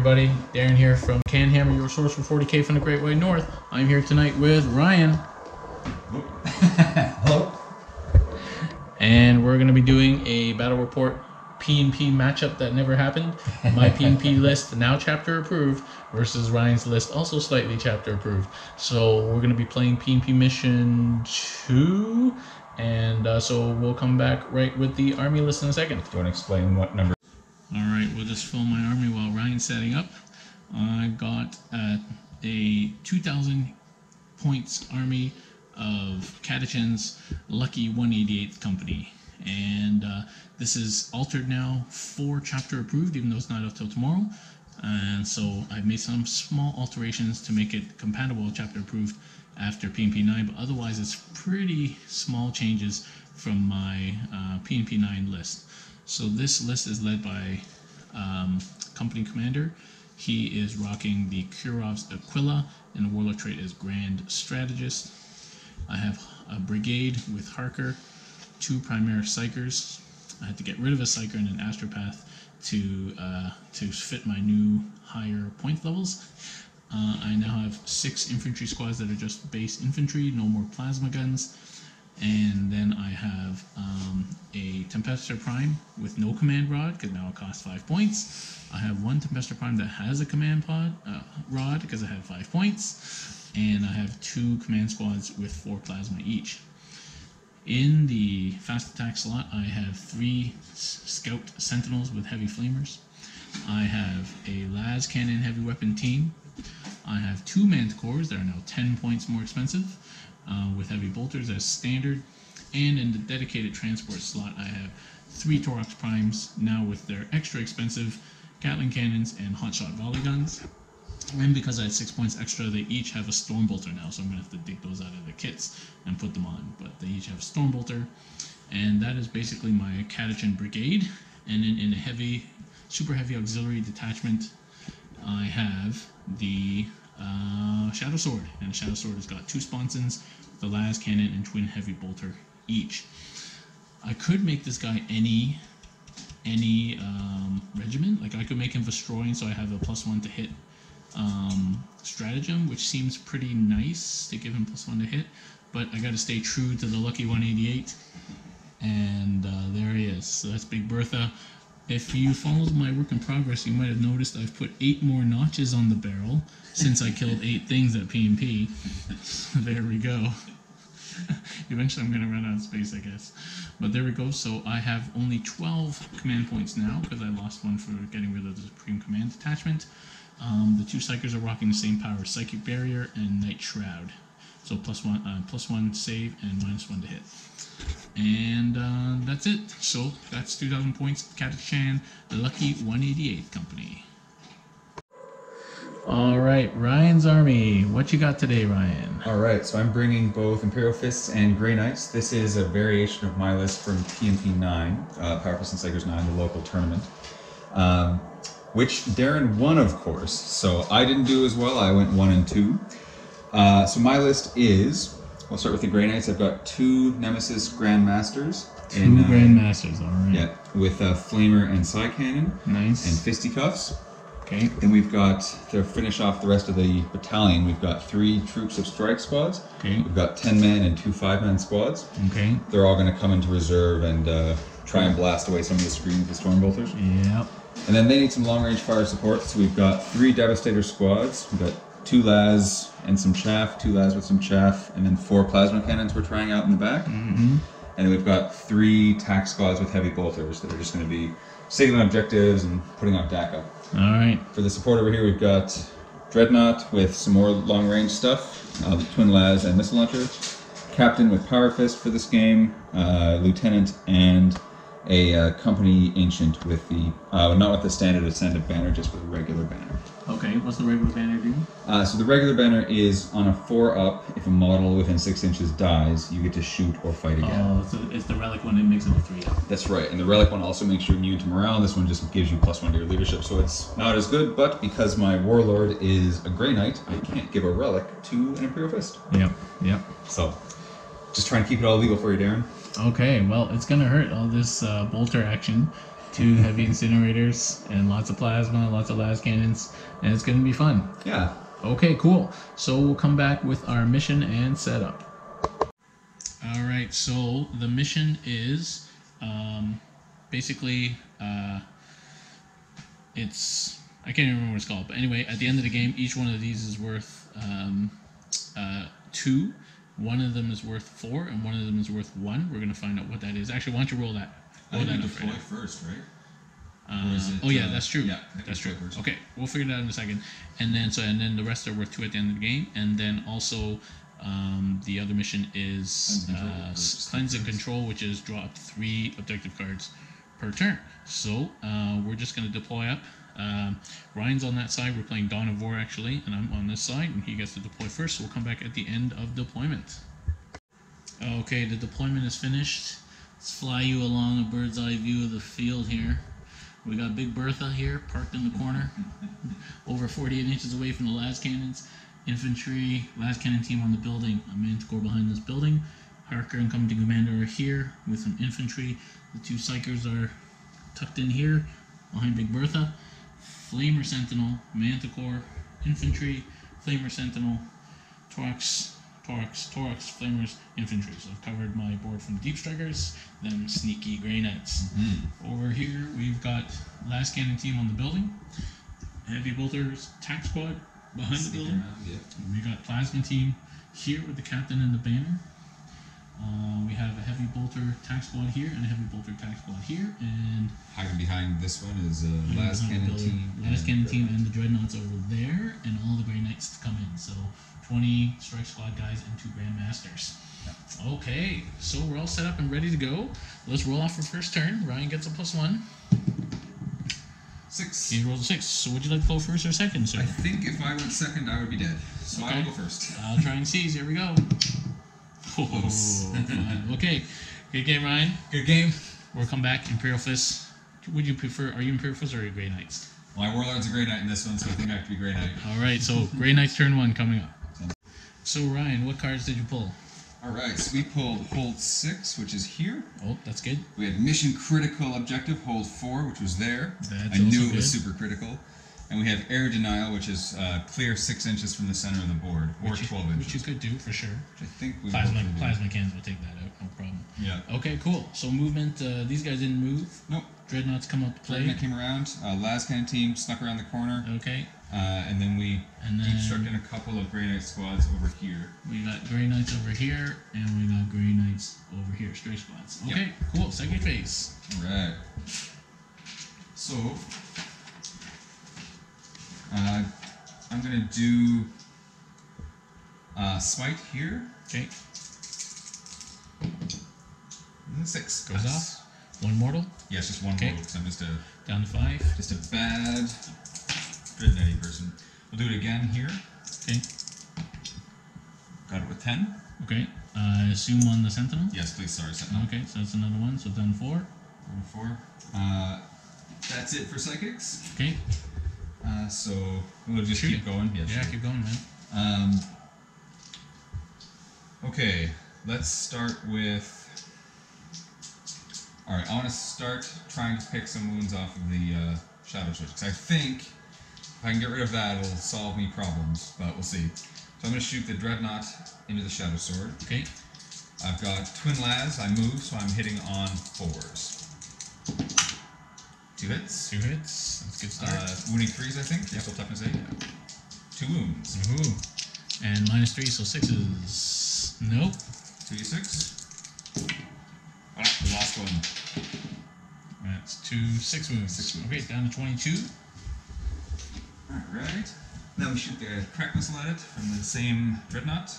everybody, Darren here from CanHammer, your source for 40k from the Great White North. I'm here tonight with Ryan. Hello. And we're going to be doing a battle report P&P matchup that never happened. My P&P list, now chapter approved, versus Ryan's list, also slightly chapter approved. So we're going to be playing P&P mission 2, and so we'll come back right with the army list in a second. Do you want to explain what number? Alright, we'll just fill my army while Ryan's setting up. I've got a 2,000 points army of Catachans, Lucky 188th Company. And this is altered now for chapter approved, even though it's not up till tomorrow. And so I've made some small alterations to make it compatible with chapter approved after P&P 9, but otherwise it's pretty small changes from my P&P 9 list. So this list is led by Company Commander. He is rocking the Kurov's Aquila, and the Warlord trait is Grand Strategist. I have a brigade with Harker, 2 Primaris Psychers. I had to get rid of a Psycher and an Astropath to fit my new higher point levels. I now have 6 infantry squads that are just base infantry, no more plasma guns. And then I have a Tempestor Prime with no command rod, because now it costs 5 points. I have 1 Tempestor Prime that has a command rod, because I have 5 points. And I have 2 command squads with 4 plasma each. In the fast attack slot, I have 3 Scout Sentinels with heavy flamers. I have a Las Cannon heavy weapon team. I have 2 Manticores that are now 10 points more expensive, with heavy bolters as standard. And in the dedicated transport slot, I have 3 Torox Primes, now with their extra expensive Gatling cannons and hotshot volley guns. And because I had 6 points extra, they each have a Storm Bolter now, so I'm going to have to dig those out of the kits and put them on. But they each have a Storm Bolter, and that is basically my Catachan brigade. And then in a heavy, super heavy auxiliary detachment, I have the Shadow Sword, and the Shadow Sword has got 2 sponsons, the Las Cannon, and twin heavy bolter each. I could make this guy any regiment. Like I could make him Vestroyan, so I have a +1 to hit stratagem, which seems pretty nice to give him +1 to hit. But I got to stay true to the Lucky 188, and there he is. So that's Big Bertha. If you followed my work in progress, you might have noticed I've put 8 more notches on the barrel since I killed 8 things at P&P. There we go. Eventually I'm going to run out of space, I guess. But there we go. So I have only 12 command points now because I lost 1 for getting rid of the Supreme Command Detachment. The 2 Psychers are rocking the same power, Psychic Barrier and Night Shroud. So +1 save and -1 to hit. And that's it. So that's 2,000 points. Catachan, the Lucky 188th Company. Alright, Ryan's army. What you got today, Ryan? Alright, so I'm bringing both Imperial Fists and Grey Knights. This is a variation of my list from P&P 9, Power Fist and Psychers 9, the local tournament. Which Darren won, of course. So I didn't do as well. I went 1 and 2. So my list is, we'll start with the Grey Knights. I've got 2 Nemesis Grandmasters. 2 Grandmasters, alright. Yeah, with a Flamer and Side Cannon. Nice. And Fisticuffs. Okay. Then we've got, to finish off the rest of the battalion, we've got 3 Troops of Strike squads. Okay. We've got 10-man and 2 5-man squads. Okay. They're all going to come into reserve and try and blast away some of the screen with the Storm Bolters. Yep. And then they need some long-range fire support, so we've got 3 Devastator squads. We've got 2 Las and some chaff, 2 Las with some chaff, and then 4 plasma cannons we're trying out in the back. Mm-hmm. And then we've got 3 tack squads with heavy bolters that are just going to be signaling objectives and putting on DACA. Alright. For the support over here, we've got Dreadnought with some more long-range stuff, the Twin Las and Missile Launcher, Captain with Power Fist for this game, Lieutenant, and a Company Ancient with the, not with the standard ascendant banner, just with a regular banner. Okay, what's the regular banner do? So the regular banner is on a 4-up. If a model within 6 inches dies, you get to shoot or fight again. Oh, so it's the relic one that makes it a 3-up. That's right, and the relic one also makes you immune to morale. This one just gives you +1 to your leadership, so it's not as good, but because my Warlord is a Grey Knight, I can't give a relic to an Imperial Fist. Yep, yep. So, just try and keep it all legal for you, Darren. Okay, well, it's gonna hurt all this bolter action. 2 heavy incinerators, and lots of plasma, lots of las cannons, and it's going to be fun. Yeah. Okay, cool. So we'll come back with our mission and setup. All right, so the mission is basically it's, I can't even remember what it's called, but anyway, at the end of the game, each one of these is worth 2. One of them is worth 4, and one of them is worth 1. We're gonna find out what that is. Actually, why don't you roll that? Roll that deploy first, right? Oh yeah, that's true. Yeah, that's true. Okay, we'll figure that out in a second. And then the rest are worth 2 at the end of the game. And then also the other mission is cleanse and control, which is draw up 3 objective cards per turn. So we're just gonna deploy up. Ryan's on that side. We're playing Dawn of War actually, and I'm on this side, and he gets to deploy first. So we'll come back at the end of deployment. Okay, the deployment is finished. Let's fly you along a bird's eye view of the field here. We got Big Bertha here, parked in the corner, over 48 inches away from the las cannons. Infantry, las cannon team on the building. A Manticore behind this building. Harker and Company Commander are here with some infantry. The 2 Psychers are tucked in here behind Big Bertha. Flamer Sentinel, Manticore, Infantry, Flamer Sentinel, Torax, Flamers, Infantry. So I've covered my board from Deep Strikers, them sneaky Grey Knights. Over here we've got las cannon team on the building, Heavy Bolters, Tac Squad behind the building. We got Plasma team here with the captain and the banner. We have a Heavy Bolter Tac Squad here and a Heavy Bolter Tac Squad here, and hiding behind this one is las cannon team. Las cannon team and the Dreadnoughts over there, and all the Grey Knights to come in. So 20 Strike Squad guys and 2 Grandmasters. Yeah. Okay, so we're all set up and ready to go. Let's roll off for first turn. Ryan gets a +1. 6. He rolls a 6. So would you like to go first or second, sir? I think if I went second, I would be dead. So okay. I'll go first. I'll try and seize. Here we go. Okay, good game, Ryan. Good game. We'll come back. Imperial Fists. Would you prefer? Are you Imperial Fists or are you Grey Knights? My Warlord's a Grey Knight in this one, so I think I have to be Grey Knight. All right, so Grey Knights turn 1 coming up. So Ryan, what cards did you pull? All right, so we pulled Hold 6, which is here. Oh, that's good. We had Mission Critical Objective, Hold 4, which was there. That's I knew also it was good. super critical. And we have Air Denial, which is clear 6 inches from the center of the board, or 12 inches. Which you could do for sure. Which I think we Plasma cans will take that out, no problem. Yeah. Okay, cool. So movement, these guys didn't move. Nope. Dreadnoughts come up to play. Dreadnought came around. Las Cannon team snuck around the corner. Okay. And then we deep struck in a couple of Grey Knight squads over here. We got Grey Knights over here, and we got Grey Knights over here, Stray Squads. Okay, yep. Cool. Second phase. All right. So I'm gonna do Smite here. Okay. 6 goes off. 1 mortal. Yes, just 1 mortal. Because I'm just down to 5. Just a bad Dreadnought person. We'll do it again here. Okay. Got it with 10. Okay. Assume on the Sentinel. Yes, please. Sorry, Sentinel. Okay, so that's another 1. So done 4. 4. That's it for psychics. Okay. So we'll just keep going. Yeah, keep going, man. Okay, let's start with. All right, I want to start trying to pick some wounds off of the Shadow Switch, because I think if I can get rid of that, it'll solve me problems, but we'll see. So I'm going to shoot the Dreadnought into the Shadow Sword. Okay. I've got Twin Las. I move, so I'm hitting on 4s. 2 hits. 2 hits. That's a good start. Wounding 3s, I think. Yep. So toughness 8. 2 wounds. Ooh. And -3, so 6s. Nope. 2d6. Ah, the last one. That's 6 wounds. 6 wounds. Okay, down to 22. Alright. Then we shoot the crack missile at it from the same Dreadnought.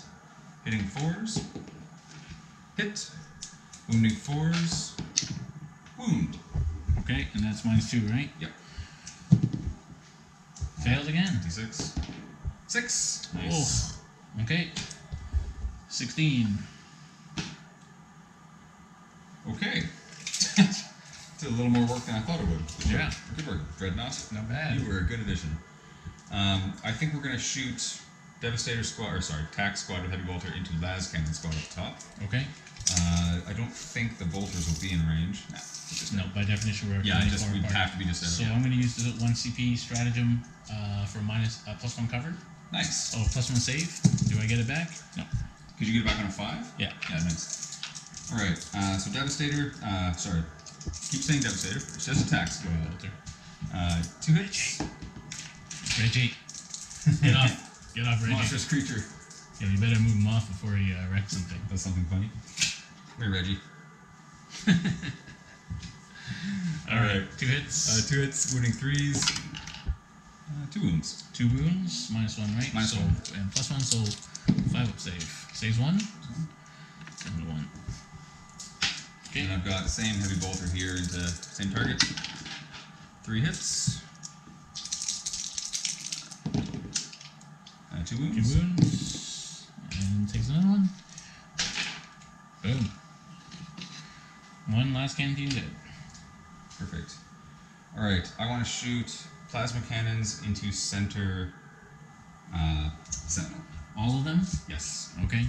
Hitting 4s. Hit. Wounding 4s. Wound. Okay, and that's -2, right? Yep. Failed again. D6. 6. Nice. Oh. Okay. 16. Okay. Did a little more work than I thought it would. Good work, Dreadnought. Not bad. You were a good addition. I think we're going to shoot Devastator Squad, or sorry, Tac Squad with Heavy Bolter into Las Cannon Squad up top. Okay. I don't think the bolters will be in range. No, by definition we're we'd have to be just out. So I'm going to use the 1 CP stratagem for +1 cover. Nice. Oh, +1 save. Do I get it back? No. Could you get it back on a 5? Yeah. Yeah, nice. Alright, so Devastator, sorry. Keep saying Devastator. It says attacks. Go ahead. 2 hits. Reggie. Get off. Get off, Reggie. Monstrous creature. Yeah, you better move him off before he wrecks something. That's something funny. Come here, Reggie. Alright, 2 hits. 2 hits, wounding 3s. 2 wounds. 2 wounds, -1, right? -1. And +1, so 5 up save. Saves 1. And 1. Okay. And I've got the same heavy bolter here into same target. 3 hits. 2 wounds. 2 wounds. And takes another one. Boom. 1 last canteen dead. Perfect. Alright, I want to shoot plasma cannons into center Sentinel. All of them? Yes. Okay.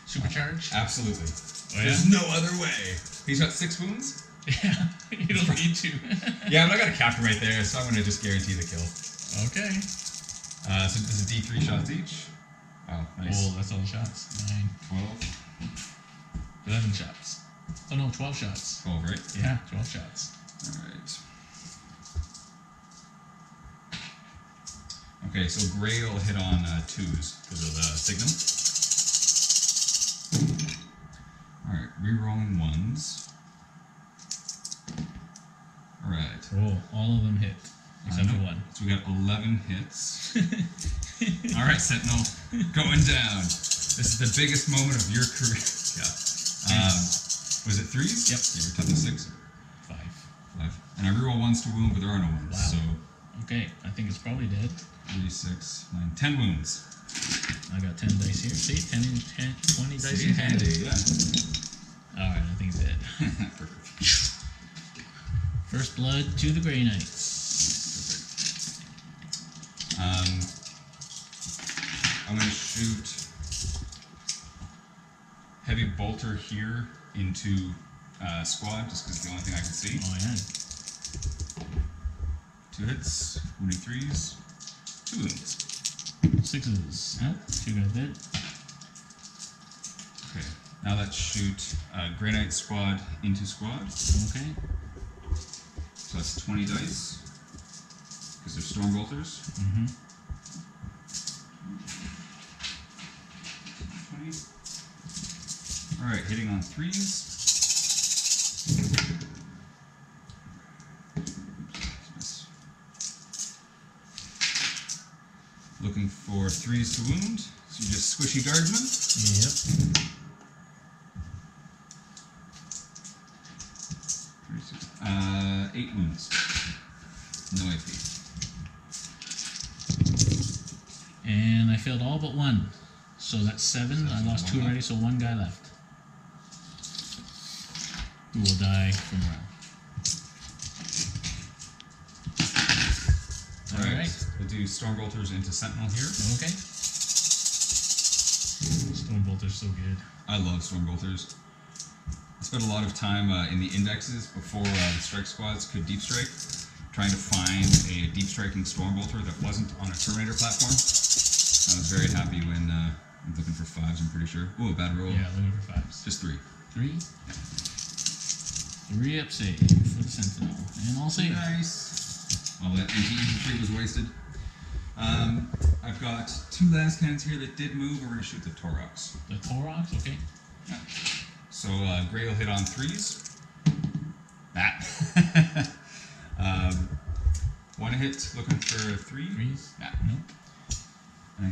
Supercharge? Absolutely. Oh, yeah? There's no other way. He's got 6 wounds? Yeah, you don't need to. Yeah, but I got a captain right there, so I'm going to just guarantee the kill. Okay. So this is D3 shots each. Oh, nice. Oh, that's all the shots. 9, 12. 11 shots. Oh no, 12 shots. 12, right? Yeah, 12 shots. Alright. Okay, so Gray will hit on 2s because of the signal. Alright, rerolling 1s. Alright. Oh, all of them hit. Except for 1. So we got 11 hits. Alright, Sentinel, going down. This is the biggest moment of your career. Yeah. Was it 3s? Yep. Yeah, you're 10 to 6. 5. 5. And I reroll 1s to wound, but there are no wounds. Wow. So Okay, I think it's probably dead. 3, 6, 9, 10 wounds. I got 10 dice here. See, 10, 20 dice See, in hand. handy, yeah. Alright, I think it's dead. Perfect. First blood to the Grey Knights. I'm going to shoot heavy bolter here into squad, just because it's the only thing I can see. Oh, yeah. 2 hits, wounding 3s, 2 wounds. 6s. Nope, 2 guys dead. Okay, now let's shoot Grey Knight squad into squad. Okay. So that's 20 dice, because they're storm bolters. Mm-hmm. 20. Alright, hitting on 3s. Looking for 3s to wound. So you just squishy guardsman. Yep. 8 wounds. No AP. And I failed all but 1. So that's 7. So I lost 2 1 already, left. so 1 guy left. Who will die from round. Alright. We'll do storm bolters into sentinel here. Okay. Storm Bolter's so good. I love storm bolters. I spent a lot of time in the indexes before the strike squads could deep strike, trying to find a deep striking storm bolter that wasn't on a Terminator platform. I was very happy when I'm looking for 5s, I'm pretty sure. Ooh, a bad roll. Yeah, looking for 5s. Just 3. 3? Yeah. 3 up save for the Sentinel. And all save. Nice. Well, that NTE3 was wasted. I've got 2 last cannons here that did move. We're going to shoot the Torox. The Torox, okay. Yeah. So Gray will hit on 3s. That. 1 hit, looking for 3. 3s? Nah. Nope. And I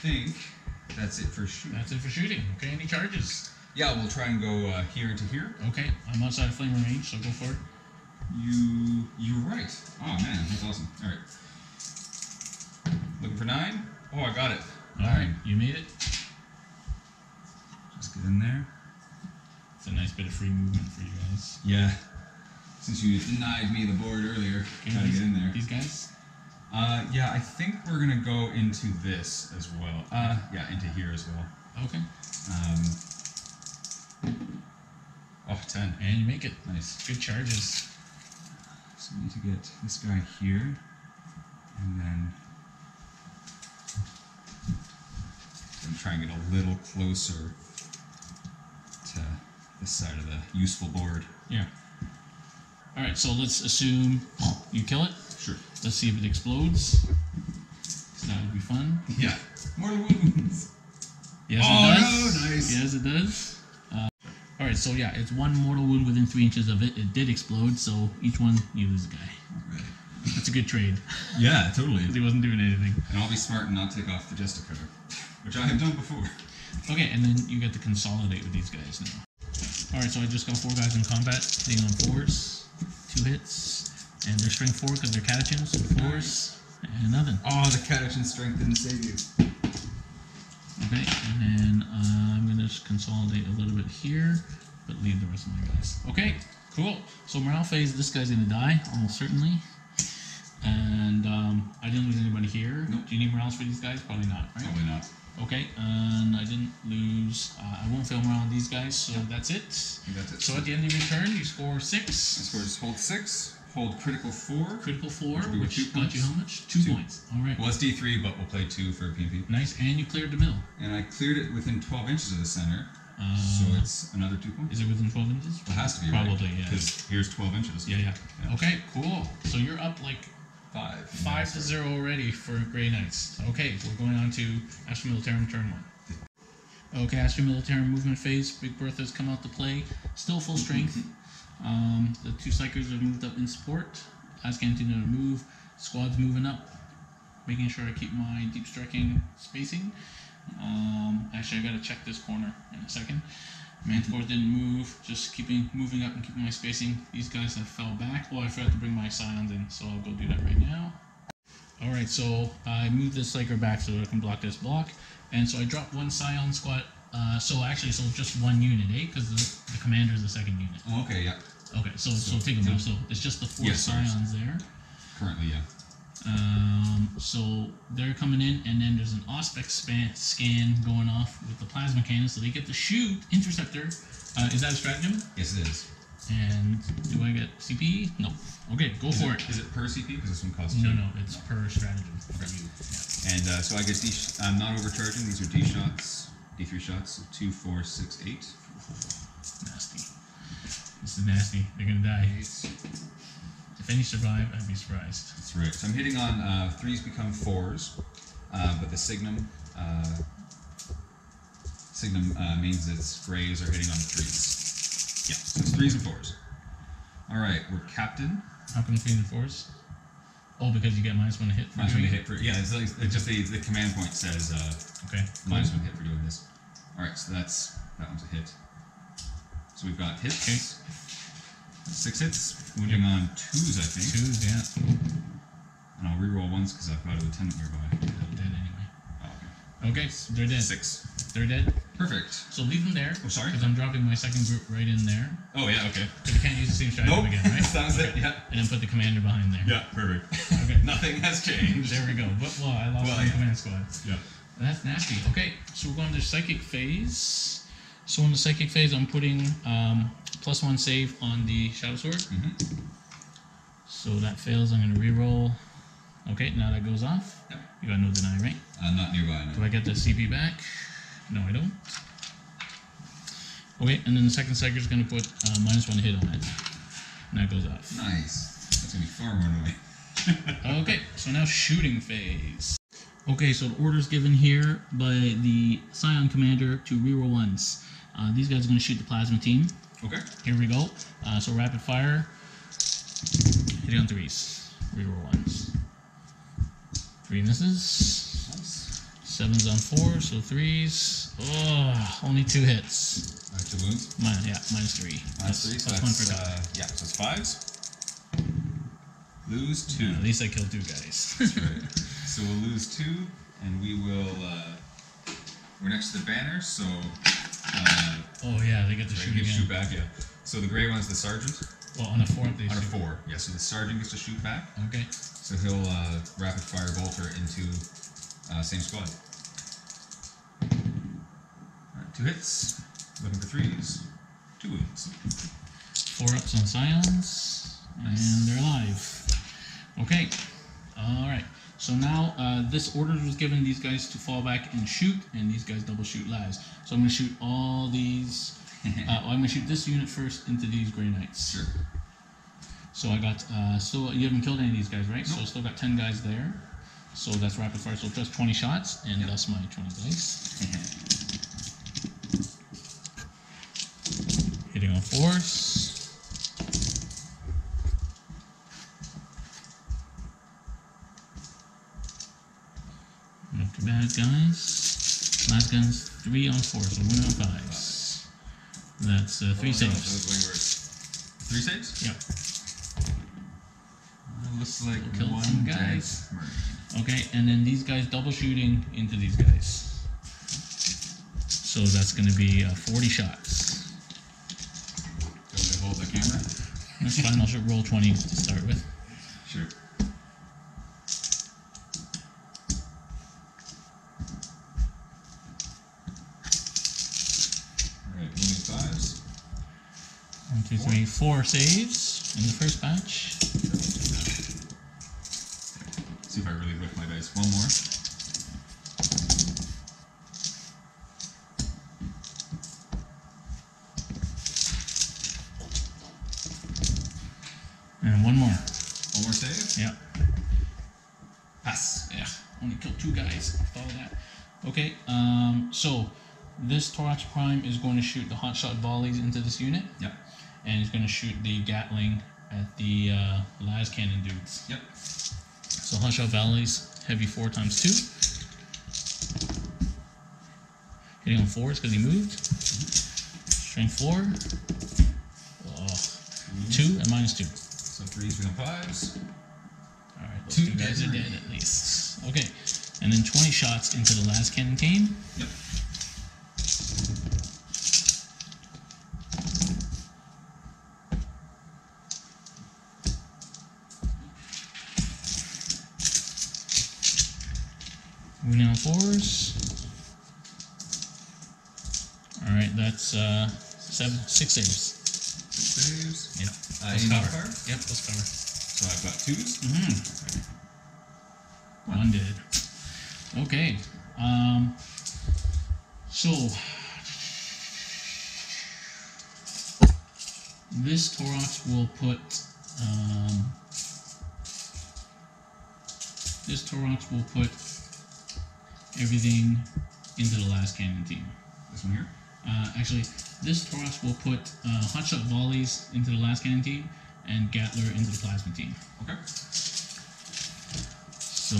think that's it for shooting. That's it for shooting. Okay, any charges? Yeah, we'll try and go here to here. Okay, I'm outside of flame range, so go for it. You're right. Oh man, that's awesome. All right. Looking for 9. Oh, I got it. Alright, you made it. Just get in there. It's a nice bit of free movement for you guys. Yeah. Since you denied me the board earlier, Okay, try to get in there. These guys? Yeah, I think we're gonna go into this as well. Yeah, into here as well. Okay. Oh, 10. And you make it. Nice. Good charges. So we need to get this guy here, and then I'm trying to get a little closer to this side of the useful board. Yeah. Alright, so let's assume you kill it. Sure. Let's see if it explodes. That would be fun. Yeah. Mortal wounds. Yes, it does. No, nice. Yes, it does. Alright, so yeah, it's 1 mortal wound within 3 inches of it. It did explode, so each one, you lose a guy. Right. That's a good trade. Yeah, totally. He wasn't doing anything. And I'll be smart and not take off the Jessica, which I have done before. Okay, and then you get to consolidate with these guys now. Alright, so I just got 4 guys in combat, hitting on 4s, 2 hits, and they're strength 4 because they're Catachans, 4s, and nothing. Oh, the Catachan strength didn't save you. Okay, and then I'm going to just consolidate a little bit here, but leave the rest of my guys. Okay, cool. So morale phase, this guy's going to die, almost certainly. And I didn't lose anybody here. Nope. Do you need morales for these guys? Probably not, right? Probably not. Okay, and I didn't lose, I won't fail morale on these guys, so that's it. I think that's it. So at the end of your turn, you score 6. I scored just hold 6, hold critical 4. Critical 4, Which which will be got you how much? 2 points. Alright. Well, it's D3, but we'll play 2 for PvP. Nice, and you cleared the mill. And I cleared it within 12 inches of the center, so it's another 2 points. Is it within 12 inches? It has to be, Probably, right? yeah. Because here's 12 inches. Yeah. Yeah. Okay, cool. So you're up like 5 to 0 already for Grey Knights. Okay, we're going on to Astra Militarum turn 1. Okay, Astra Militarum movement phase. Big Bertha's come out to play. Still full strength. The 2 Psychers have moved up in support. Ascantina to move. Squad's moving up. Making sure I keep my deep striking spacing. Actually, I gotta check this corner in a second. Manticore didn't move, just moving up and keeping my spacing. These guys have fell back. Oh, I forgot to bring my Scions in, so I'll go do that right now. Alright, so I moved this Psyker back so that I can block this block. And so I dropped 1 Scion squad. So just 1 unit, eh? Because the commander is the 2nd unit. Oh, okay, yeah. Okay, so take them off. So it's just the 4 Scions there. Currently, yeah. So they're coming in, and then there's an Auspex scan going off with the plasma cannon, so they get to shoot Interceptor. Is that a stratagem? Yes, it is. And do I get CP? No. Okay, go for it. Is it per CP? Because this one costs 2. No, it's per stratagem for you. Yeah. And so I get D. I'm not overcharging. These are D shots, D3 shots. So 2, 4, 6, 8. Nasty. This is nasty. They're gonna die. If any survive, I'd be surprised. That's right. So I'm hitting on 3s become 4s, but the Signum means its Greys are hitting on 3s. Yeah, so it's 3s and 4s. All right, we're Captain. How come 3s and 4s? Oh, because you get -1 to hit. -1 to hit for it's just the command point says okay. -1 hit for doing this. All right, so that one's a hit. So we've got hits. Okay. 6 hits, wounding on 2s, I think. 2s, yeah. And I'll reroll 1s because I've got a lieutenant nearby. They're dead anyway. Oh, Okay, so they're dead. 6. They're dead. Perfect. So leave them there. Oh, sorry? Because I'm dropping my 2nd group right in there. Oh, yeah, okay. Because you can't use the same stratagem again, right? Sounds okay. it, yeah. And then put the commander behind there. Yeah, perfect. Okay. Nothing has changed. There we go. Well, I lost my command squad. Yeah. That's nasty. Okay, so we're going to Psychic phase. So in the Psychic phase, I'm putting +1 save on the Shadow Sword. Mm-hmm. So that fails. I'm going to reroll. Okay, now that goes off. Yep. You got no deny, right? Not nearby, no. Do I get the CP back? No, I don't. Okay, and then the 2nd Psyker is going to put -1 hit on it. And that goes off. Nice. That's going to be far more annoying. Okay, so now shooting phase. Okay, so the order's given here by the Scion commander to reroll 1s. These guys are going to shoot the plasma team. Okay. Here we go. So rapid fire. Hitting on 3s. Reroll 1s. 3 misses. Nice. 7s on 4, so 3s. Oh, only 2 hits. 2 wounds? -3. -3, so that's 1 for die. yeah, so it's 5s. Lose 2. Yeah, at least I killed 2 guys. That's right. So we'll lose 2, and we will. We're next to the banner, so. Oh yeah, they get to shoot again. Shoot back, yeah. So the gray one's the sergeant. Well, on a 4th they On a shoot. 4, yeah. So the sergeant gets to shoot back. Okay. So he'll rapid fire bolter into same squad. All right, 2 hits, looking for 3s. 2 wounds. 4 ups on Scions, and they're alive. Okay, alright. So now this order was given these guys to fall back and shoot, and these guys double shoot last. So I'm going to shoot all these. I'm going to shoot this unit first into these Grey Knights. Sure. So I got, still, you haven't killed any of these guys, right? Nope. So I still got 10 guys there. So that's rapid fire, so just 20 shots, and that's my 20 dice. Hitting on 4s. Not too bad, guys. Last gun's 3 on 4, so 1 on 5s. That's 3 saves. 3 saves? Yep. Looks like Killed one some guys. Okay, and then these guys double shooting into these guys. So that's going to be 40 shots. Don't they hold the camera? That's fine, I should roll 20 to start with. Sure. Alright, 5s. 1, 2, 3, 4 saves in the first batch. See if I really whip my dice. One more. And one more. One more save? Yeah. Pass. Yeah. Only killed 2 guys. Follow that. Okay, so this Thorax Prime is going to shoot the hotshot volleys into this unit. Yep. And he's going to shoot the Gatling at the las cannon dudes. Yep. So hotshot volleys, heavy 4 times 2. Hitting on 4s because he moved. Strength 4. Oh, 2 and minus 2. So 3s become 5s. Alright, those 2 guys are dead at least. Okay, and then 20 shots into the las cannon team. Yep. Wounding on 4s. Alright, that's 6 saves. 6 saves. Yep. Plus Cover. cover. Yep, plus cover. So I've got 2s. Mm-hmm. 1 dead. Okay. So this Thorax will put everything into the las cannon team. This one here? Actually, this Thorax will put hotshot volleys into the las cannon team and Gatler into the plasma team. Okay. So,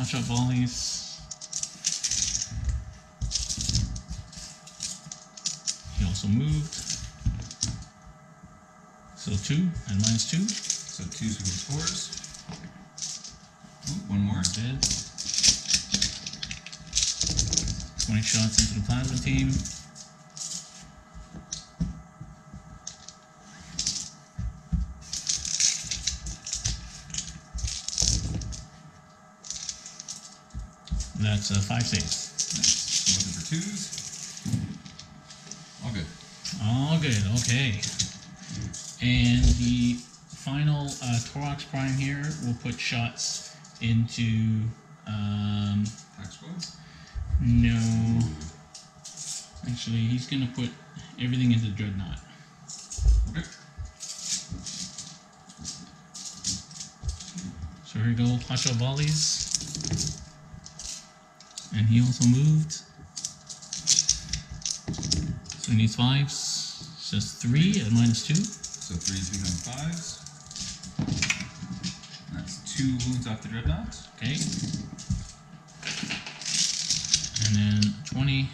hotshot volleys. He also moved. So 2 and minus 2. So 2s become 4s. Ooh, one more. Dead. 20 shots into the plasma team. That's 5 saves. Nice. Looking for 2s. All good. All good, okay. And the final Thorax Prime here will put shots into... Attack squads? no. Actually, he's going to put everything into Dreadnought. Okay. So here we go, hotshot volleys. And he also moved. So he needs 5s. Says 3 at minus 2. So 3s become 5s. That's 2 wounds off the Dreadnought. Okay. And then 20.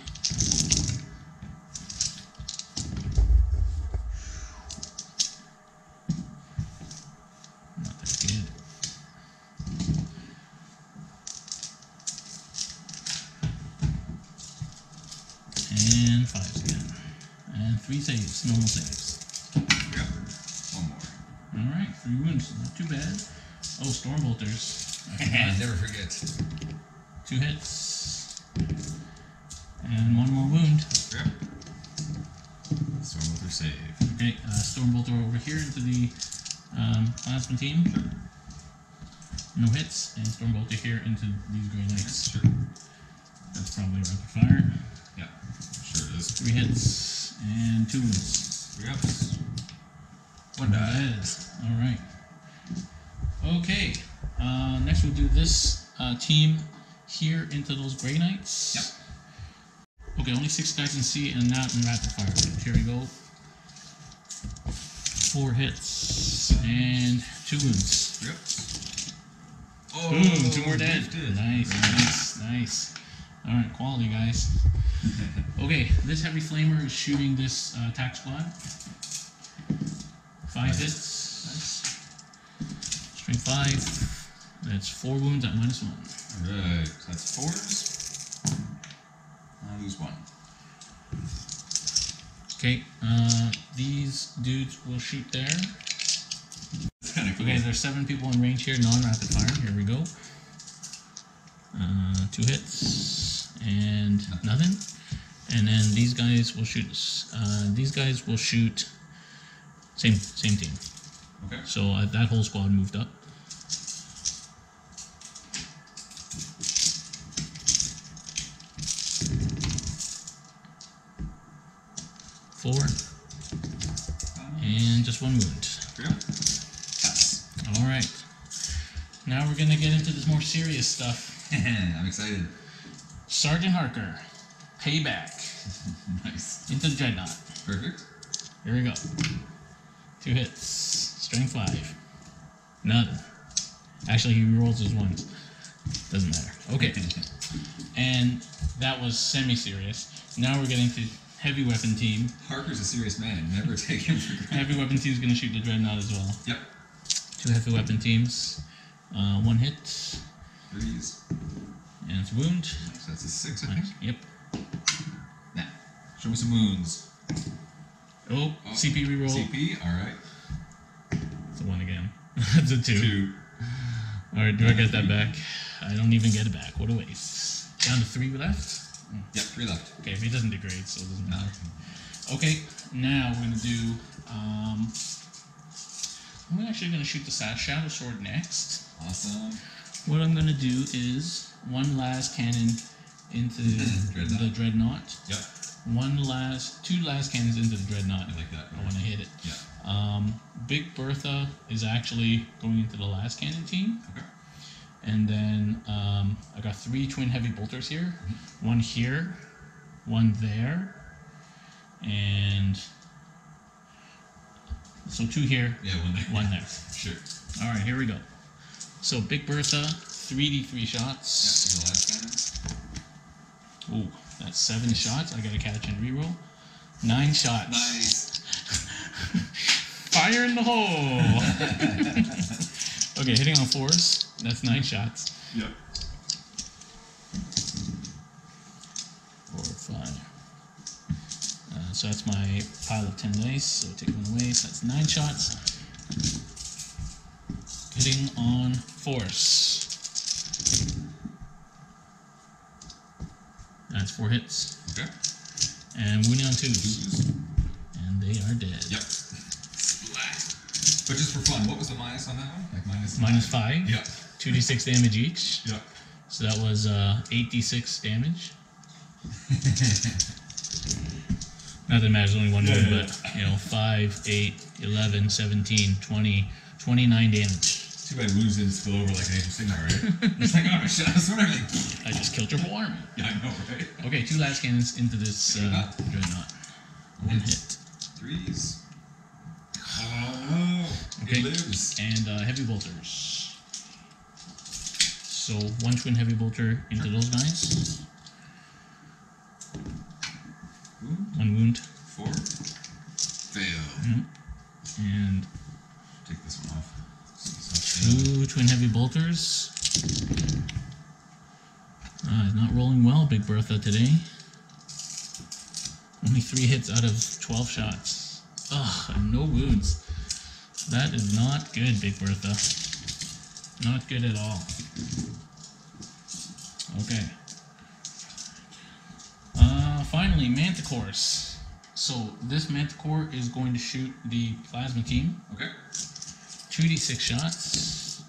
Not that good. And 5s again. And 3 saves, normal saves. Yep. One more. Alright, 3 wounds, not too bad. Oh, Stormbolters. Never forget. 2 hits. And 1 more wound. Yep. Stormbolter save. Okay, Stormbolter over here into the plasma team. No hits, and Stormbolter here into these Grey Knights. Sure. That's probably rapid fire. Yeah, sure it is. 3 hits and 2 wounds. 3 ups. 1 die. Alright. Okay, next we'll do this team here into those Grey Knights. Yep. Okay, only 6 guys can see and not in rapid fire. Here we go. 4 hits and 2 wounds. 3 ups. Oh, Boom, 2 more dead. Lifted. Nice. Alright, quality, guys. Okay, this heavy flamer is shooting this attack squad. 5 hits. Nice. Strength 5. That's 4 wounds at -1. Alright, that's 4s. I lose 1. Okay, these dudes will shoot there. That's kind of cool. Okay, there's 7 people in range here, non-rapid fire. Here we go. 2 hits and nothing. And then these guys will shoot. Same team. Okay. So that whole squad moved up. Four and just 1 wound. Yes. All right. Now we're gonna get into this more serious stuff. I'm excited. Sergeant Harker, payback Nice. into the Dreadnought. Perfect. Here we go. 2 hits, strength 5, nothing. Actually, he rolls his ones. Doesn't matter. Okay. And that was semi-serious. Now we're getting to heavy weapon team. Harker's a serious man. Never take him for granted. Heavy weapon team is gonna shoot the Dreadnought as well. Yep. 2 heavy weapon teams. 1 hit 3s. and it's wound. Nice. That's a 6, I think. Yep. Now, show me some wounds. Oh, CP reroll. CP, alright. It's a 1 again. It's a 2. 2. Alright, do I get that back? I don't even get it back. What a waste. Down to 3 left? Yep, 3 left. Okay, if he doesn't degrade, so it doesn't matter. Okay, now we're gonna do. I'm actually gonna shoot the Shadow Sword next. Awesome. What I'm gonna do is 1 last cannon into the Dreadnought. Yep. 2 last cannons into the Dreadnought. I like that. I want to hit it. Yeah. Big Bertha is actually going into the last cannon team. Okay. And then I got 3 twin heavy bolters here. 1 here, 1 there, and so 2 here, Yeah, 1 there. 1 there. Sure. All right, here we go. So Big Bertha, 3d3 shots. Yeah, the last cannons. Ooh, that's 7 shots. I got a Catachan reroll. 9 shots. Nice. Fire in the hole. Okay, hitting on 4s. That's 9 shots. Yep. 4, 5. So that's my pile of 10 dice. So take 1 away. So that's 9 shots. Hitting on 4s. That's 4 hits. Okay. And wounding on 2s. 2s. And they are dead. Yep. Splat. But just for fun, what was the minus on that one? Like Minus 5. Yep. 2d6 damage each. Yep. So that was 8d6 damage. Not that it matters, only 1 wound, but 5, 8, 11, 17, 20, 29 damage. Too bad wounds didn't spill over like an Age of Sigmar, right? It's like, oh, shit, that's what everything. I just killed your whole army. Yeah, I know, right? Okay, 2 last cannons into this Dreadnought. 1 hit. 3s. Oh, Okay. it lives. And heavy bolters. So 1 twin heavy bolter into those guys. Wound. 1 wound. 4. Fail. And Take this one off. 2 twin heavy bolters. Not rolling well, Big Bertha today. Only 3 hits out of 12 shots. Ugh, and no wounds. That is not good, Big Bertha. Not good at all. Okay. Finally, Manticores. So this Manticore is going to shoot the plasma team. Okay. 2d6 shots.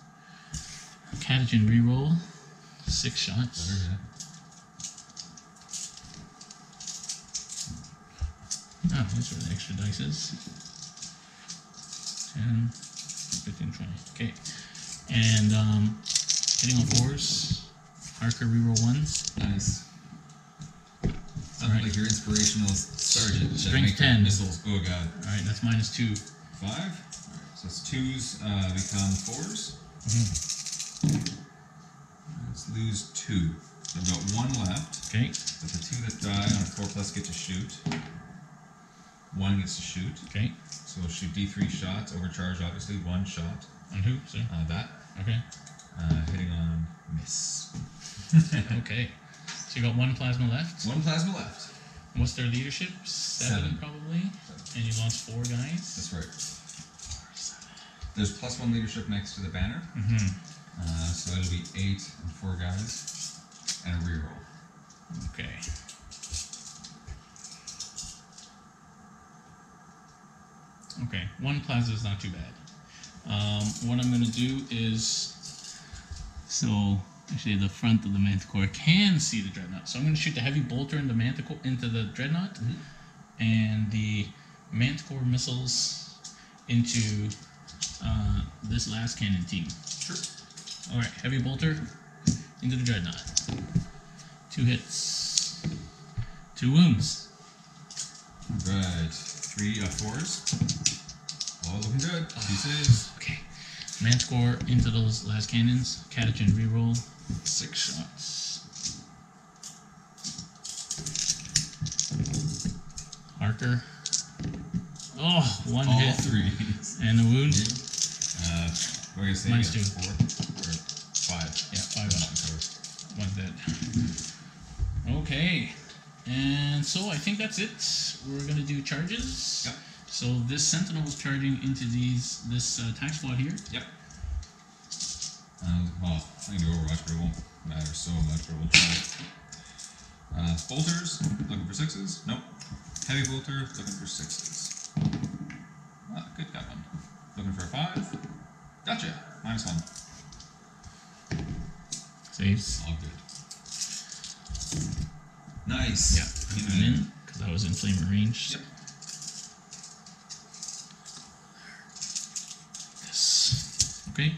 Catachan reroll. 6 shots. Better, yeah. Oh, those are the extra dices. 10, 15, 20. Okay. And hitting on 4s. Harker reroll 1s. Nice. Sounds Alright. like your inspirational sergeant. that Strength make 10. Missiles. Oh god. Alright, that's -2. 5. Alright, so it's 2s become 4s. Let's lose 2. So I've got 1 left. Okay. But the 2 that die on a 4+ get to shoot. 1 gets to shoot. Okay. So we'll shoot D3 shots. Overcharge, obviously. 1 shot. On who, sir? That. Okay. Hitting on miss. Okay. So you got 1 plasma left. 1 plasma left. What's their leadership? 7 7. probably. And you lost 4 guys. That's right. There's +1 leadership next to the banner. So it'll be 8 and 4 guys. And a reroll. Okay. Okay, 1 plasma is not too bad. What I'm going to do is, so actually the front of the Manticore can see the Dreadnought. So I'm going to shoot the heavy bolter in the Manticore into the Dreadnought, and the Manticore missiles into this last cannon team. Sure. All right, heavy bolter into the Dreadnought. 2 hits, 2 wounds. Right. 3 4s. All looking good. 2 saves. Okay. Manticore into those last cannons. Catachan reroll. 6 shots. Harker. Oh, 1 All hit. 3s. And a wound. We're going to say Minus you 2. got 4 or 5. Yeah, 5 Not up. covered. 1 dead. Okay. And so I think that's it. We're going to do charges. Yep. So this Sentinel is charging into this attack squad here. Yep. Well, I can do Overwatch, but it won't matter so much, but we'll try. Bolters, looking for 6s. Nope. Heavy bolter, looking for 6s. Ah, good, got 1. Looking for a 5. Gotcha. -1. Saves. All good. Nice. Yeah, I went in because I was in flamer range. Yep. This. Okay.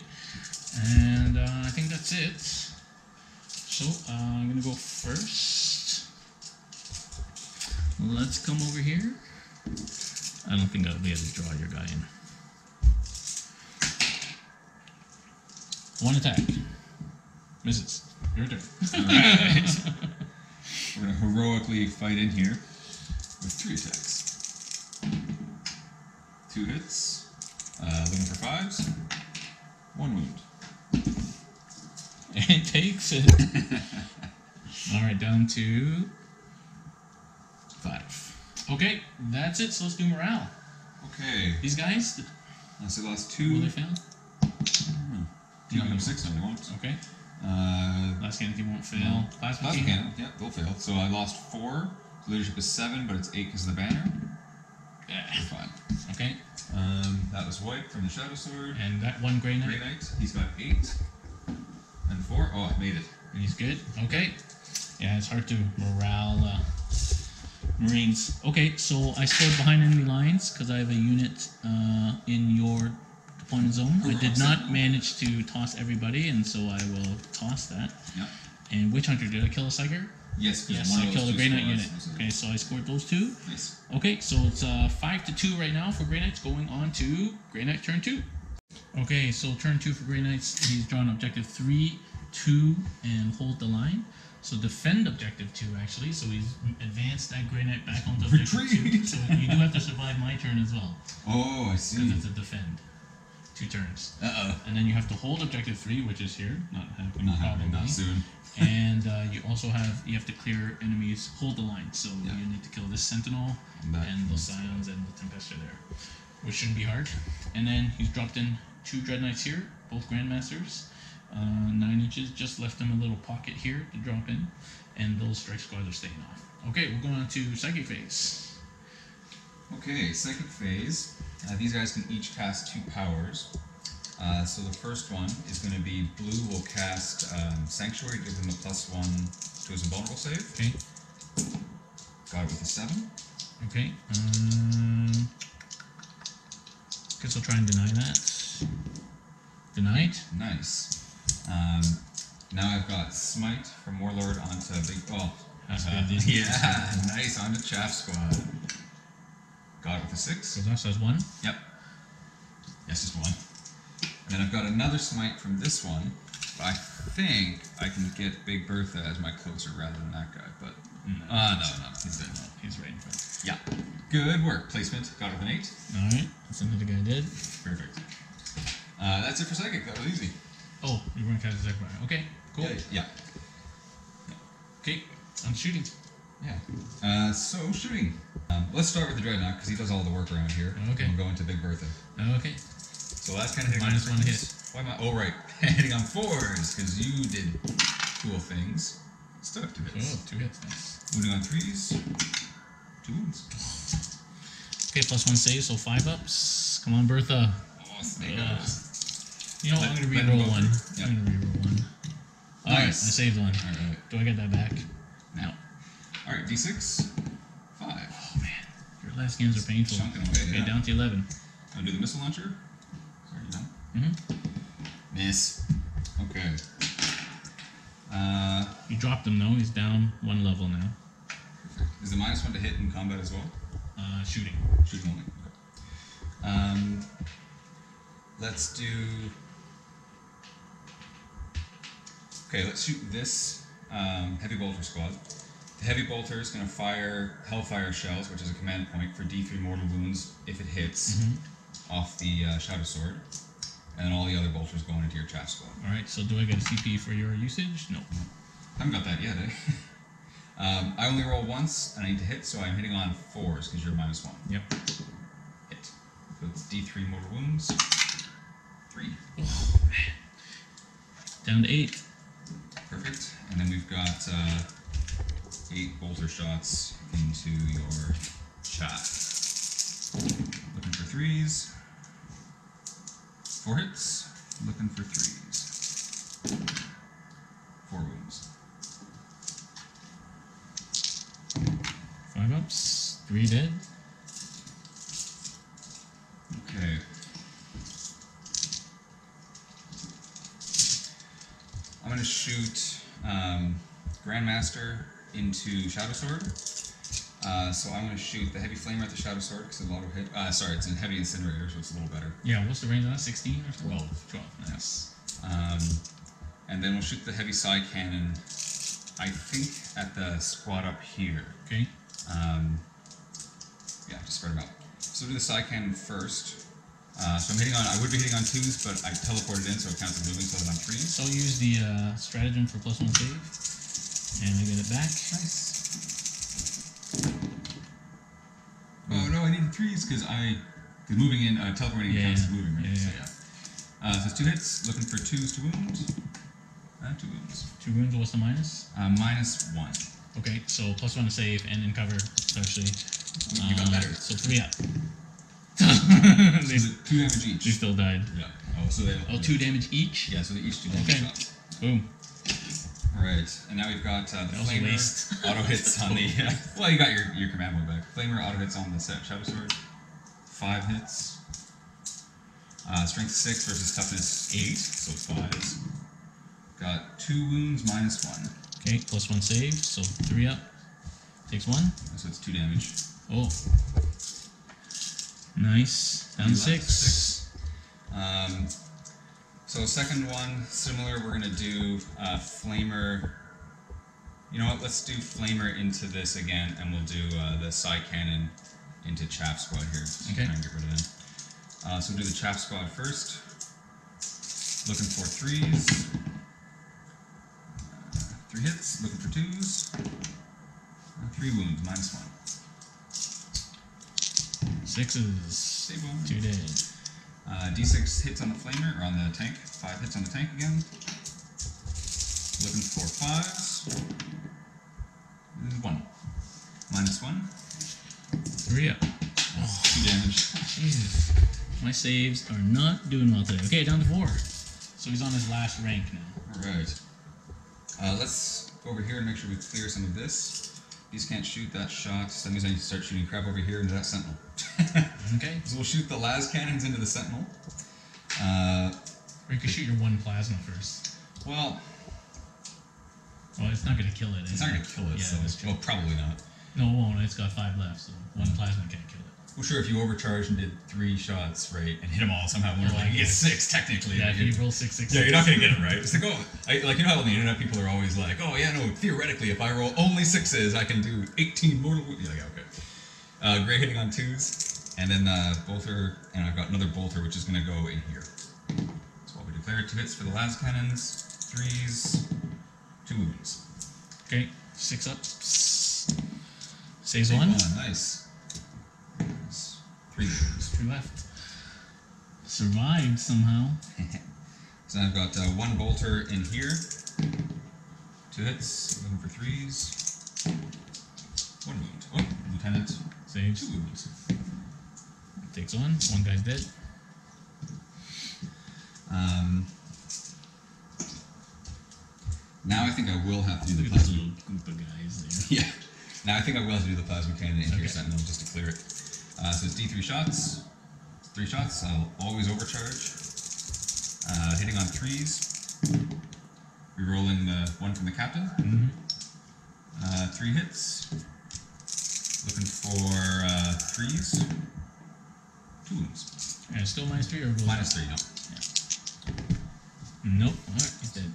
And I think that's it. So I'm gonna go first. Let's come over here. I don't think I'll be able to draw your guy in. 1 attack. Misses. Your turn. Alright. We're going to heroically fight in here with 3 attacks. 2 hits. Looking for 5s. 1 wound. And takes it. Alright, down to 5. Okay, that's it. So let's do morale. Okay. These guys, So the last will 2. they fail? You got 6? No, they won't. Okay. Last cannon team won't fail. No. Plasma Plasma team? cannon, yeah, they'll fail. So I lost 4. So leadership is 7, but it's 8 because of the banner. Yeah. We're fine. Okay. That was White from the Shadow Sword. And that 1 Grey Knight. Grey Knight, he's got 8. And 4. Oh, I made it. He's good. Okay. Yeah, it's hard to morale Marines. Okay, so I scored behind enemy lines because I have a unit in your deployment zone. I did not manage to toss everybody, and so I will toss that. Yeah. And Witch Hunter, did I kill a Psyker? Yes, Yes, one I of killed those a Grey Knight squads unit. was a- Okay, so I scored those 2. Nice. Okay, so it's 5-2 right now for Grey Knights, going on to Grey Knight turn 2. Okay, so turn 2 for Grey Knights. He's drawn objective 3, 2, and hold the line. So defend objective 2 actually. So he's advanced that Grey Knight back onto objective 2. Retreat! So you do have to survive my turn as well, Oh, I see. because it's a defend. 2 turns. Uh-oh. And then you have to hold objective 3, which is here. Not happening Not probably. happening that soon. And you also have to clear enemies, hold the line. So Yeah. you need to kill this Sentinel That and those Scions and the Tempestor there, which shouldn't be hard. And then he's dropped in 2 Dread Knights here, both Grandmasters, 9 inches. Just left him a little pocket here to drop in, and those strike squads are staying off. Okay, we're going on to Psychic Phase. Okay, psychic phase. These guys can each cast 2 powers. So the first one is going to be blue will cast Sanctuary, give him a +1 to his invulnerable save. Okay. Got it with a 7. Okay. Guess I'll try and deny that. Denied. Nice. Now I've got Smite from Warlord onto Big. Oh, That's good. yeah, nice onto Chaff Squad. Got it with a 6. So that says 1. Yep. Yes, just 1. And then I've got another Smite from this one. But I think I can get Big Bertha as my closer rather than that guy. But no, he's dead. No, he's right in front. Yeah. Good work. Placement. Got it with an 8. Alright, that's another guy dead. Perfect. That's it for Psychic. That was easy. Oh, you weren't casting second fire. Okay, cool. Yeah. Okay, I'm shooting. Yeah. So shooting. Let's start with the Dreadnought because he does all the work around here. Okay. And we'll go into Big Bertha. Okay. So last kind of hitting Minus on 1 threes. hit. Why am I? Oh right, hitting on 4s because you did cool things. Still have 2 hits. Oh, 2 hits, nice. Wounding on 3s. 2 wounds. Okay, +1 save, so 5 ups. Come on, Bertha. Oh, snake Yeah. eyes. You know, I'm Let gonna him reroll go 1. through. I'm gonna reroll 1. Alright, I Nice. saved 1. Alright. Do I get that back? No. Alright, D6. 5. Oh man, your last games are painful. Chunking away, Okay, yeah. down to 11. I'll do the missile launcher. Sorry, you done? Mm-hmm. Miss. Okay. You dropped him though. He's down 1 level now. Perfect. Is the -1 to hit in combat as well? Shooting. Shooting only. Okay. Let's do. Okay, let's shoot this heavy bolter squad. The heavy bolter is going to fire Hellfire shells, which is a command point for D3 mortal wounds if it hits off the Shadow Sword, and then all the other bolters going into your Chaff Squad. Alright, so do I get a CP for your usage? No. Haven't got that yet, eh? I only roll once, and I need to hit, so I'm hitting on 4s because you're -1. Yep. Hit. So it's D3 mortal wounds. 3. Oh man. Down to 8. Perfect. And then we've got 8 bolter shots into your Chaff. Looking for 3s. 4 hits. Looking for 3s. 4 wounds. 5 ups. 3 dead. Okay. I'm going to shoot Grandmaster into Shadow Sword. So I'm going to shoot the Heavy Flamer at the Shadow Sword because it's a lot of hit. Sorry, it's a Heavy Incinerator, so it's a little better. Yeah, what's the range on that? 16 or something? 12. Nice. And then we'll shoot the Heavy Side Cannon, I think, at the squad up here. Okay. Yeah, just spread them out. So we'll do the Side Cannon first. So I'm hitting on, I would be hitting on 2s, but I teleported in, so it counts as moving, so that I'm 3s. So I'll use the stratagem for +1 save. And I get it back. Nice. Oh no, I needed 3s because moving in, teleporting in counts as moving, right? Yeah. So it's 2 hits, looking for 2s to wound. 2 wounds. 2 wounds, what's the minus? -1. Okay, so +1 to save and in cover, essentially. You got better. So 3 up. So 2 damage each. They still died. Yeah. Oh, so they. Oh, 2 damage each? Yeah, so they each do damage Okay. shots. Boom. Alright, and now we've got the That was a Flamer waste. auto hits on the. Well, you got your command point back. Flamer auto hits on the Shadow Sword. 5 hits. Strength 6 versus toughness 8, so 5s. Got 2 wounds, -1. Okay, +1 save, so 3 up. Takes 1. So it's 2 damage. Oh. Nice. Down to 6. So second one, similar, we're going to do Flamer. You know what, let's do Flamer into this again, and we'll do the Side Cannon into Chaff Squad here. Just Okay. try and get rid of them. So we'll do the Chaff Squad first. Looking for 3s. 3 hits, looking for 2s. 3 wounds, -1. 6s. Save one. 2 dead. D6 hits on the Flamer, or on the tank. 5 hits on the tank again. Looking for 5s. 1. -1. 3 up. Oh 2 damage. Jesus. My saves are not doing well today. Okay, down to 4. So he's on his last rank now. Alright. Let's go over here and make sure we clear some of this. These can't shoot that shot, so that means I need to start shooting crap over here into that sentinel. Okay. So we'll shoot the las cannons into the sentinel. Or you could shoot your 1 plasma first. Well, it's not going to kill it. it's not going to kill it, Yeah, so... that's true. Well, probably not. No, it won't. It's got 5 left, so 1 plasma can't kill it. Well, sure, if you overcharged and did 3 shots, right, and hit them all somehow, more Well, like you yeah. get 6 technically. Yeah, like, if you roll 6, 6, yeah, 6. you're not gonna get it right. It's like, like you know how on the internet people are always like, oh yeah, no, theoretically, if I roll only 6s, I can do 18 mortal wounds. Yeah, okay. Gray hitting on 2s, and then bolter, and I've got another bolter which is gonna go in here. So what we declare 2 hits for the las cannons, 3s, 2 wounds. Okay, 6 up. Saves 1. Nice. 3 wounds. 3 left. Survived somehow. So I've got 1 bolter in here, 2 hits, looking for 3s, 1 wound. Oh, lieutenant, Saves. 2 wounds. Takes 1. 1 guy's dead. Now I think I will have to do the Look at this plasma. little group of guys there. Yeah. Now I think I will have to do the plasma cannon into your Okay. sentinel just to clear it. So it's D3 shots. 3 shots. I'll always overcharge. Hitting on 3s. Rerolling the 1 from the captain. Mm-hmm. 3 hits. Looking for 3s. 2 wounds. And still -3 or goes Minus 3, no. Nope. Alright, he's dead.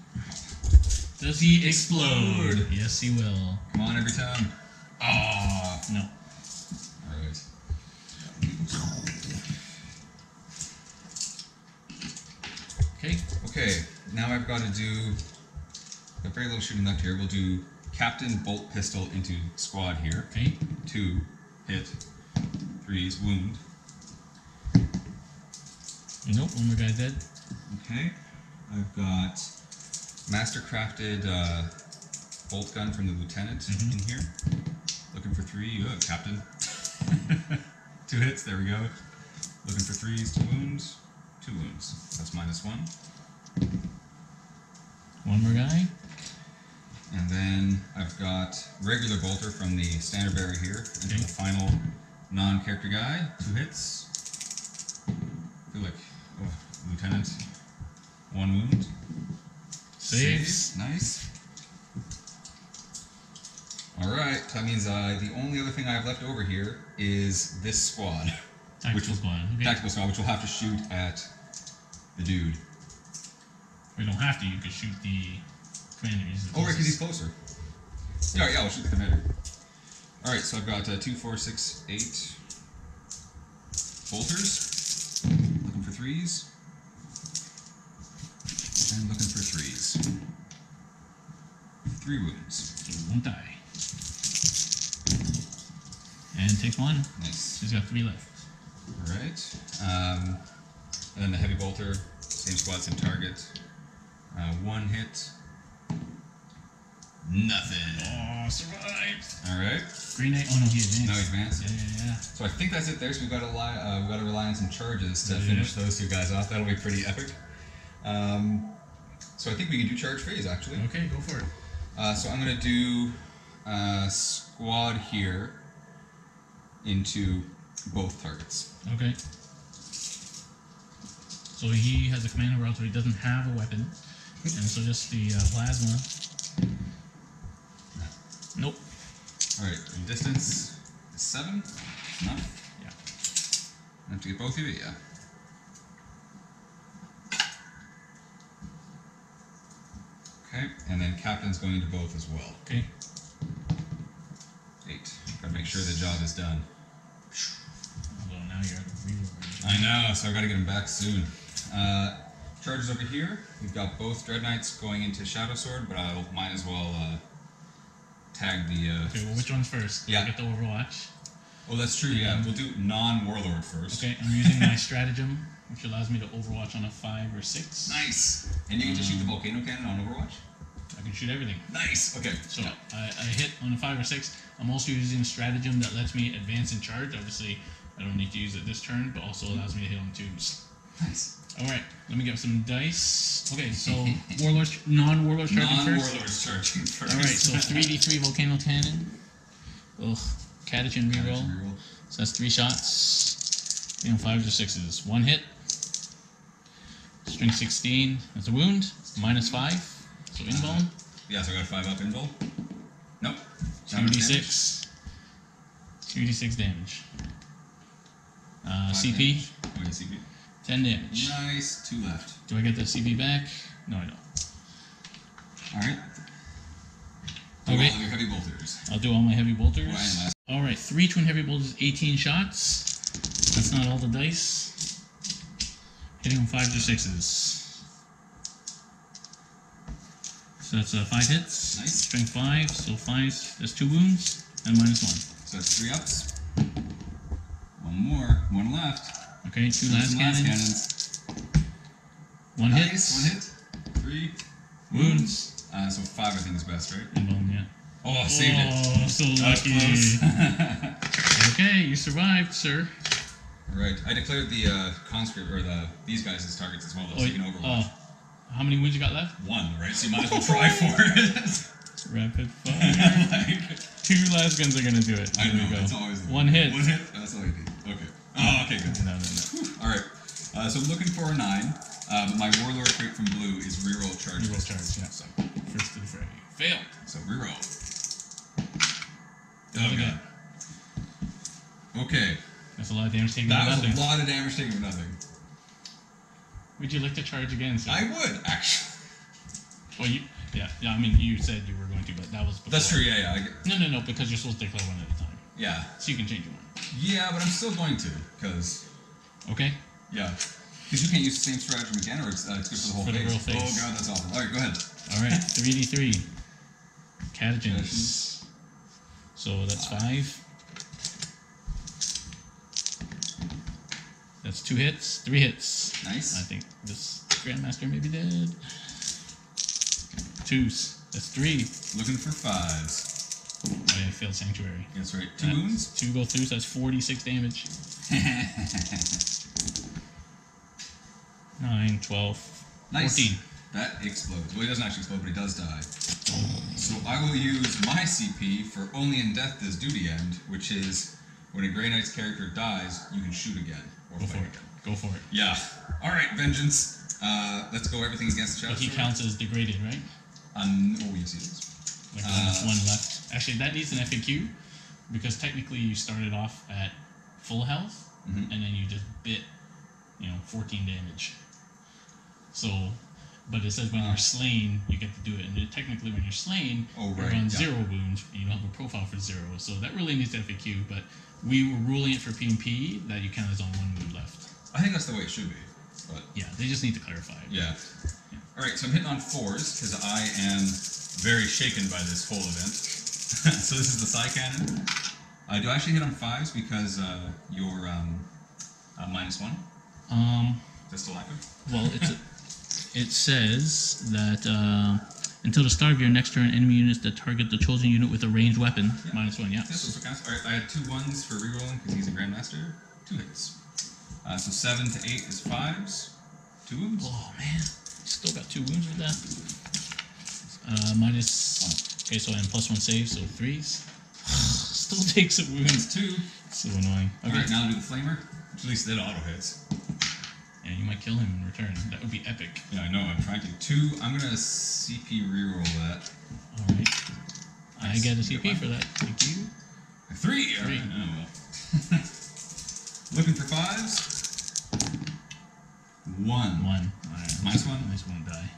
Does he explode? Yes, he will. Come on, every time. Ah. No. Alright. Okay. Okay, now I've got to do. Got very little shooting left here. We'll do captain bolt pistol into squad here. Okay. 2 hit, 3s wound. Nope, 1 more guy's dead. Okay, I've got master crafted bolt gun from the lieutenant in here. Looking for 3. Captain. 2 hits. There we go. Looking for 3s. 2 wounds. 2 wounds. That's -1. 1 more guy. And then I've got regular bolter from the standard bearer here into the final non-character guy. 2 hits. I feel like lieutenant. 1 wound. Saves. Nice. Alright, that means the only other thing I have left over here is this squad. Tactical squad. Okay. Tactical squad, which will have to shoot at the dude. We don't have to. You could shoot the commander. Oh, right, because he's closer. Yeah, we'll shoot the commander. Alright, so I've got 2, 4, 6, 8 bolters. Looking for 3s. And looking for 3s. 3 wounds. So 1 die. And takes 1. Nice. He's got 3 left. Alright. And then the heavy bolter, same squad, same target. 1 hit. Nothing. Oh, survived. Alright. Green Knight. Oh no, he advanced. No, he advanced. Yeah. So I think that's it there. So we've got to rely on some charges to finish those 2 guys off. That'll be pretty epic. So I think we can do charge phase actually. Okay, go for it. So I'm gonna do squad here into both targets. Okay. So he has a command overall, so he doesn't have a weapon, and so just the plasma. Nope. All right. And distance is 7. Enough. Yeah. I have to get both of you. Yeah. Okay, and then captain's going into both as well. Okay. 8. Gotta make sure the job is done. Although now you're out of reroll. I know, so I gotta get him back soon. Charges over here. We've got both Dread Knights going into Shadow Sword, but I might as well tag the. Okay, well, which one's first? Yeah. Get the Overwatch. Oh, that's true. Yeah, we'll do non-Warlord first. Okay, I'm using my stratagem, which allows me to Overwatch on a 5 or 6. Nice. And you get to shoot the volcano cannon on Overwatch. I can shoot everything. Nice. Okay. So I hit on a 5 or 6. I'm also using a stratagem that lets me advance and charge. Obviously, I don't need to use it this turn, but also allows me to hit on twos. Nice. Alright, let me get some dice. Okay, so Warlords, non-Warlords charging first? Non-Warlords charging first. Alright, so 3d3 Volcano Cannon. Ugh, Catachan reroll. So that's 3 shots. You know, 5s or 6s. 1 hit. Strength 16. That's a wound. -5. So invuln. Yeah, so I got a 5 up invul. Nope. 2d6. 2d6 damage. CP. Damage. Oh, yeah, CP. 10 damage. Nice. 2 left. Do I get the CP back? No, I don't. Alright. Okay. All of your heavy bolters. I'll do all my heavy bolters. Well, and last. Alright, 3 twin heavy bolters, 18 shots. That's not all the dice. Hitting on 5s or 6s. So that's 5 hits. Nice. Strength 5, so 5s, that's 2 wounds, and -1. So that's 3 ups. 1 more. 1 left. Okay, 2 last Some cannons. 1 hit. Nice. 1 hit. 3 Wounds. So 5 I think is best, right? Invuln, yeah. Oh, saved it. Oh, so lucky. Okay, you survived, sir. Right. I declared the conscript or these guys as targets as well, though, so you can overwatch. How many wounds you got left? 1, right? So you might as well try for it. Rapid fire. Like, 2 las guns are gonna do it. I There know. we go. It's always 1 hit. 1 hit. That's all you need. Okay. Oh, okay, good. No. All right. So I'm looking for a 9. My warlord trait from blue is reroll charge. Reroll charge, yeah. So, First to the fray. Fail. so reroll. Okay. Okay. That's a lot of damage taken. That with was nothing. a lot of damage taken with nothing. Would you like to charge again, sir? I would actually. Well, yeah. I mean, you said you were going to, but that was before. That's true. Yeah. No, because you're supposed to declare one at a time. Yeah. So you can change one. Yeah, but I'm still going to, because. Okay. Yeah. Because you can't use the same stratagem again, or it's good for the whole For the phase. real phase. Oh god, that's awful. Alright, go ahead. Alright, 3d3. Catachans. So that's 5. That's 2 hits, 3 hits. Nice. I think this Grandmaster may be dead. 2s. That's 3. Looking for 5s. Oh yeah, failed Sanctuary. That's right. 2 wounds. 2 go through, so that's 46 damage. 9, 12, Nice. 14. That explodes. Well, he doesn't actually explode, but he does die. So I will use my CP for only in death does duty end, which is when a Grey Knight's character dies, you can shoot again or Go fight for it. again. Go for it. Yeah. All right, vengeance. Let's go everything against the But shadow. he counts as degraded, right? Oh yes, he is. Like one left. Actually, that needs an FAQ because technically you started off at full health and then you just bit, 14 damage. So, but it says when you're slain, you get to do it. And then technically, when you're slain, you're on 0 wounds. And you don't have a profile for 0. So that really needs FAQ. But we were ruling it for P&P that you count as on 1 wound left. I think that's the way it should be. But Yeah, they just need to clarify it. yeah. All right, so I'm hitting on 4s because I am very shaken by this whole event. So this is the Psy Cannon. I do actually hit on 5s because you're -1. That's still active. Well, it says that until the start of your next turn, enemy units that target the chosen unit with a ranged weapon, -1, yeah. This also counts. All right, I had 2 1s for rerolling because he's a Grandmaster. 2 hits. So 7 to 8 is 5s. 2 wounds. Oh, man. Still got 2 wounds with that. -1. Okay, so and +1 save, so 3s. Still takes a wound. That's 2. So annoying. Okay. All right, now I'll do the Flamer, which at least that auto hits. And you might kill him in return. That would be epic. Yeah, I know. I'm trying to. 2. I'm gonna CP reroll that. Alright. I Nice. get a CP for that. Thank you. 3. All 3. right. Oh well. Looking for 5s. 1. 1. Alright. -1. Nice one die.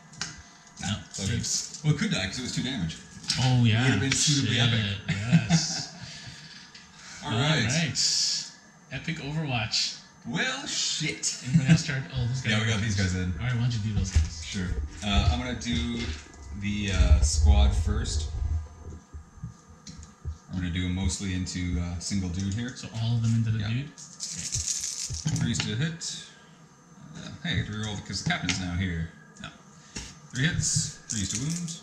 No, No, it's okay. saves. Well, it could die because it was 2 damage. Oh, yeah. It would have been suitably Shit, epic. Yes. Alright. Alright. Epic Overwatch. Well, shit. Anybody else charge? Oh, this guy. Yeah, we got these guys in. Alright, why don't you do those guys? Sure. I'm gonna do the squad first. I'm gonna do them mostly into single dude here. So all of them into the Yeah. dude? 3s to hit. Hey, I get to reroll because the captain's now here. No. 3 hits, 3s to wounds.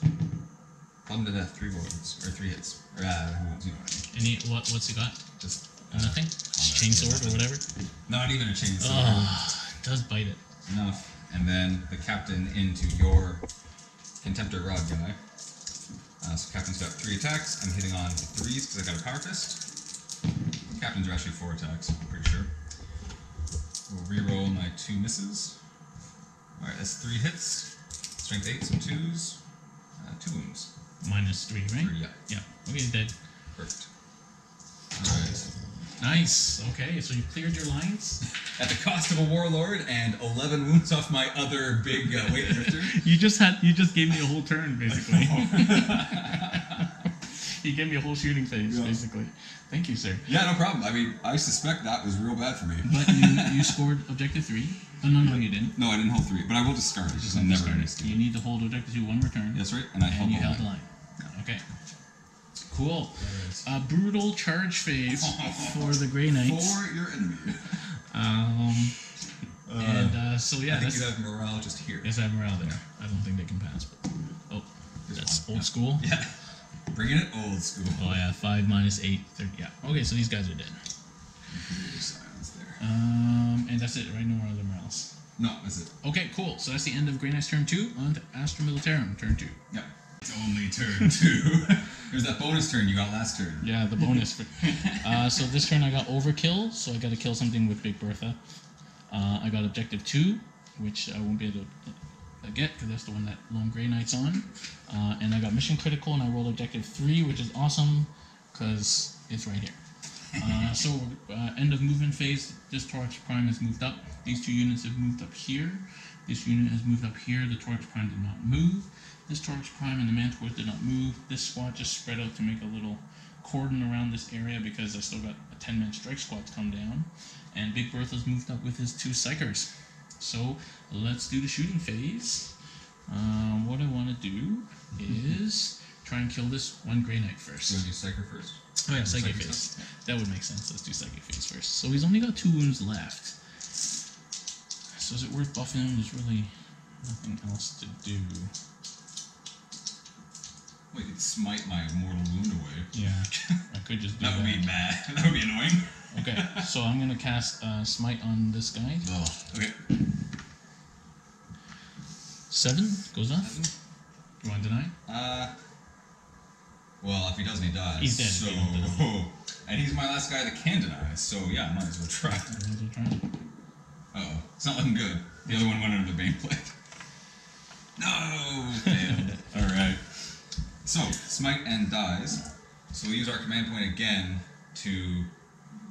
Plumb to death, 3 wounds. Or 3 hits. Or wounds, you know what I mean. What's he got? Just Nothing? Chainsword or whatever? Not even a chainsword. Oh, it does bite it. Enough. And then the captain into your Contemptor Rod guy. So captain's got 3 attacks. I'm hitting on 3s because I got a Power Fist. Captains are actually 4 attacks, I'm pretty sure. We'll re-roll my 2 misses. Alright, that's 3 hits. Strength 8, some 2s. 2 wounds. -3, right? 3, yeah. Yeah. Okay, dead. Perfect. Alright. Nice. Okay, so you cleared your lines. At the cost of a warlord and 11 wounds off my other big weightlifter. You just gave me a whole turn, basically. You gave me a whole shooting phase, basically. Thank you, sir. Yeah, no problem. I mean, I suspect that was real bad for me. But you scored objective 3. Oh, no, you didn't. No, I didn't hold 3, but I will discard it. Just never missed it. You need to hold objective 2 one more turn. That's right, and I held you held the line. Okay. Cool. Brutal charge phase for the Grey Knights. For your enemy. So yeah, I think you have morale just here. Yes, I have morale there. I don't think they can pass. But, that's old school. Yeah. Bringing it old school. Oh yeah, 5 minus 8, 30. Yeah. Okay, so these guys are dead. Silence there. And that's it, right? No more other morales. No, that's it. Okay, cool. So that's the end of Grey Knight's turn 2. On to Astra Militarum, turn 2. Yep. It's only turn 2. There's that bonus turn you got last turn. Yeah, the bonus. So this turn I got overkill, so I got to kill something with Big Bertha. I got objective 2, which I won't be able to get because that's the one that Lone Grey Knight's on. And I got mission critical, and I rolled objective 3, which is awesome because it's right here. End of movement phase. This Torx Prime has moved up. These 2 units have moved up here. This unit has moved up here. The Torx Prime did not move. This Torx Prime and the Mantors did not move. This squad just spread out to make a little cordon around this area because I still got a 10-man strike squad to come down. And Big Bertha's moved up with his 2 psychers. So let's do the shooting phase. What I want to do is try and kill this one Grey Knight first. You want to do Psyker first? Oh yeah, Psychic phase. That would make sense. Let's do Psychic phase first. So he's only got 2 wounds left. So is it worth buffing him? There's really nothing else to do. Well, you could smite my mortal wound away. Yeah, I could just do that. Would be bad. That would be annoying. Okay, so I'm gonna cast Smite on this guy. Oh, okay. 7 goes off. 7. You want to deny? Well, if he doesn't, he dies. He's dead. So, and he's my last guy that can deny. So yeah, might as well try. Uh-oh, it's not looking good. The other one went under the Bane Blade. No, failed. All right. So smite and dies. So we'll use our command point again to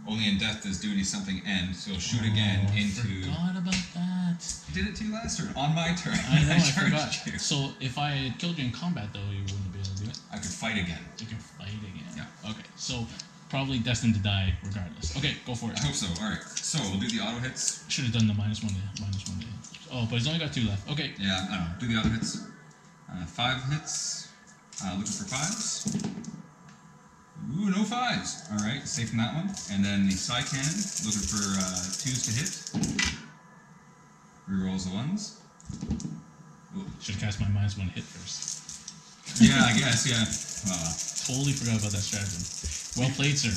only in death does duty something end. So we'll shoot again into. Forgot about that. I did it to you last turn on my turn. I know. I forgot. You. So if I had killed you in combat, though, you wouldn't be able to do it. I could fight again. You can fight again. Yeah. Okay. So probably destined to die regardless. Okay, go for it. I hope so. All right. So we'll do the auto hits. Should have done the -1 to hit. Oh, but he's only got 2 left. Okay. Yeah. I don't know. Do the auto hits. 5 hits. Looking for 5s. Ooh, no 5s. All right, safe from that one. And then the Psy Cannon, looking for 2s to hit. Rerolls the 1s. Ooh. Should have cast my -1 hit first. Yeah, I guess, yeah. Totally forgot about that stratagem. Well played, sir.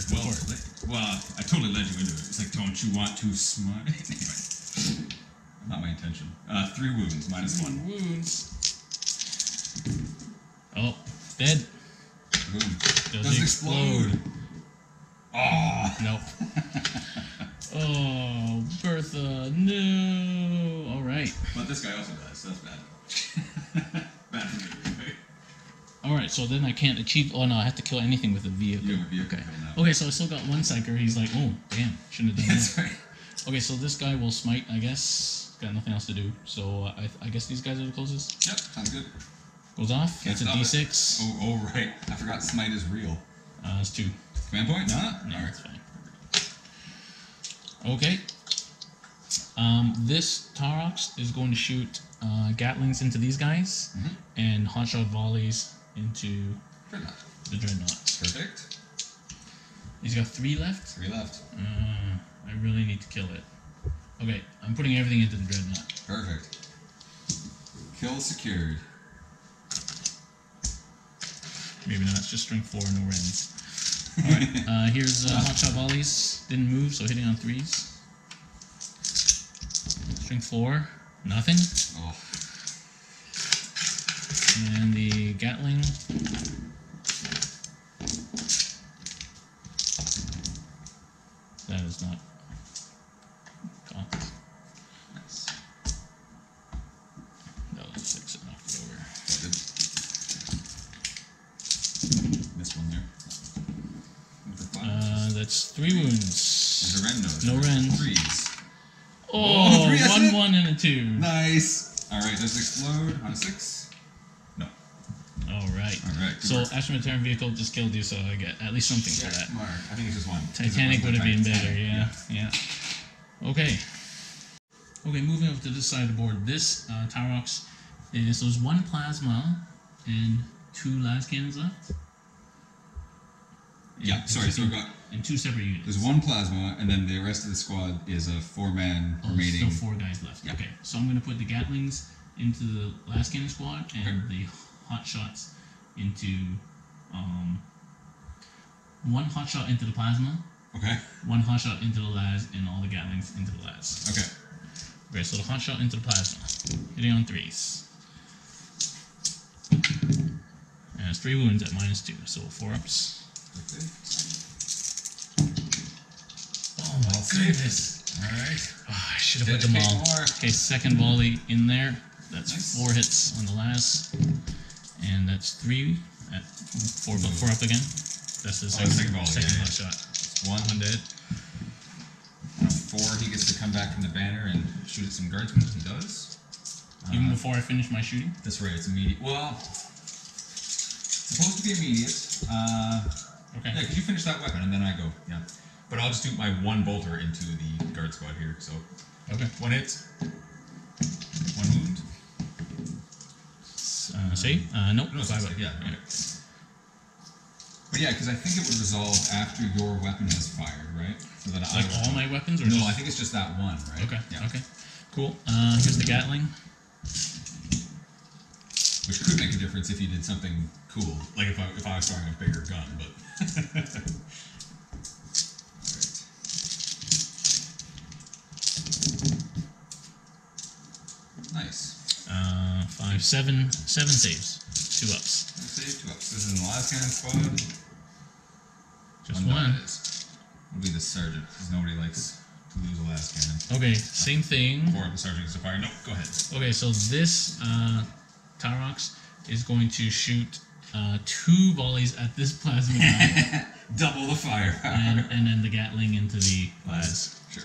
Well, I totally led you into it. It's like, don't you want to smite? Anyway, not my intention. 3 wounds, -1. 3 wounds. Oh, dead. Boom. Does explode. Oh. Nope. Oh, Bertha, no. All right. But this guy also dies, so that's bad. Bad for me. All right, so then I can't achieve. Oh no, I have to kill anything with a vehicle. You have a vehicle. Okay. Okay, so I still got 1 psyker. He's like, oh, damn, shouldn't have done That's that. right. Okay, so this guy will smite, I guess. Got nothing else to do. So I guess these guys are the closest. Yep, sounds good. Goes off. Can't That's a D6. Oh, right. I forgot smite is real. It's 2. Command point? Nah? No, that's fine. Okay. This Taurox is going to shoot Gatlings into these guys and hotshot volleys into the Dreadnoughts. Perfect. He's got 3 left? 3 left. I really need to kill it. Okay, I'm putting everything into the Dreadnought. Perfect. Kill secured. Maybe not, it's just strength 4, no rends. Alright, here's hot shot volleys. Didn't move, so hitting on 3s. Strength 4, nothing. Oh. And the Gatling. That is not cocked. Nice. That was a 6 and knocked it over. Good. Missed one there. That's 3 wounds. There's a Ren nose. No Ren. 3s. Oh, 3, that's it? 1 and a 2. Nice. Alright, does it explode on a 6? No. Alright. Alright. So, Astrometaran vehicle just killed you, so I get at least something for that. Mark. I think it's just 1. Titanic would have been better, yeah. Okay. Okay, moving up to this side of the board. This Tyrox is, so there's 1 plasma and 2 las cannons left. Yeah, sorry, so we've got... In 2 separate units. There's 1 plasma, and then the rest of the squad is a 4-man remaining. Still 4 guys left. Yeah. Okay, so I'm going to put the Gatlings into the las cannon squad and the hot shots into 1 hot shot into the plasma. Okay. 1 hot shot into the las, and all the Gatlings into the las. Okay. Okay, so the hot shot into the plasma, hitting on 3s. And it's 3 wounds at -2, so 4 ups. Okay. Oh my goodness! Alright. Oh, I should have put them all. Okay, second volley in there. That's Nice. 4 hits on the last, and that's 3 at 4 up again. That's the second volley. second Yeah, hot shot. 1 dead. On a 4, he gets to come back from the banner and shoot at some guardsmen. He does. Even before I finish my shooting. That's right. It's immediate. Well, it's supposed to be immediate. Okay. Yeah, because you finish that weapon and then I go. Yeah. But I'll just do my 1 bolter into the guard squad here. So, Okay. 1 hit, 1 wound. Save? Nope. No, 5 up. yeah. Okay. But yeah, because I think it would resolve after your weapon has fired, right? So that Like all my weapons, or No, just... I think it's just that one, right? Okay. Yeah. Okay. Cool. Here's the Gatling. Which could make a difference if you did something cool, like if I was firing a bigger gun, but. Nice. 5, 7 saves. 2 ups. Save 2 ups. This is in the last cannon squad. Just 1 1. dies. It'll be the sergeant, because nobody likes to lose a last cannon. Okay, same thing. 4 up the sergeant gets to fire. No, go ahead. Okay, so this Tyrox is going to shoot 2 volleys at this plasma guy, Double the fire. and then the Gatling into the las. Sure.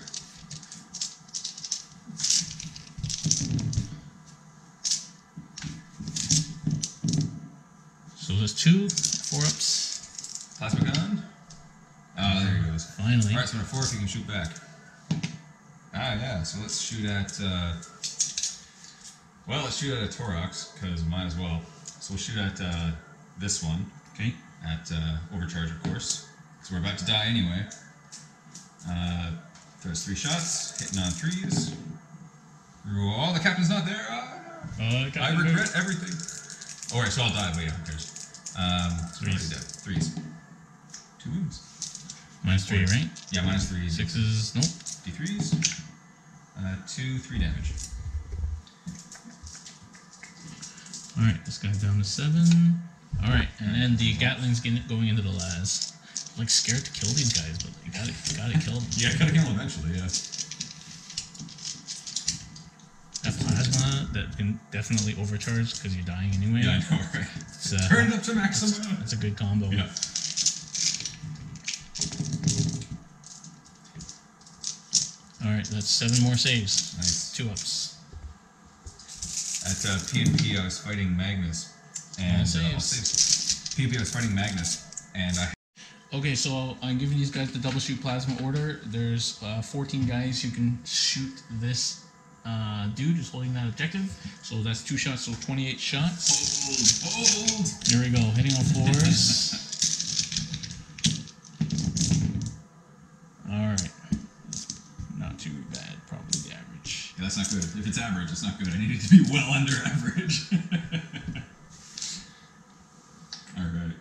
So there's 2, 4 ups. Plasma gun. Ah, there he goes. Finally. Alright, so on a 4 if you can shoot back. Ah, yeah, so let's shoot at, well, let's shoot at a Torox, because might as well. So we'll shoot at this one. Okay. At overcharge, of course. So we're about to die anyway. Throws 3 shots, hitting on 3s. Oh, the captain's not there. I regret everything. Alright, so I'll die, but yeah, who cares? So we're already dead. 3s. 2 wounds. -3, right? Yeah, -3. 6s, nope. D3s. 2, 3 damage. Alright, this guy's down to 7. Alright, and then the Gatling's going into the las. I'm like scared to kill these guys, but you gotta kill them. Yeah, gotta kill him eventually, yeah. That plasma that can definitely overcharge because you're dying anyway. Yeah, I know, right? It's, Turn it up to maximum. That's a good combo. Yeah. Alright, that's 7 more saves. Nice. 2 ups. At PNP, I was fighting Magnus, and All saves. all saves. PNP, I was fighting Magnus, and I. Okay, so I'm giving these guys the double shoot plasma order. There's 14 guys who can shoot this dude who's holding that objective. So that's 2 shots, so 28 shots. Hold! Here we go, hitting on 4s. Alright. Not too bad, probably the average. Yeah, that's not good. If it's average, it's not good. I need it to be well under average. Alright.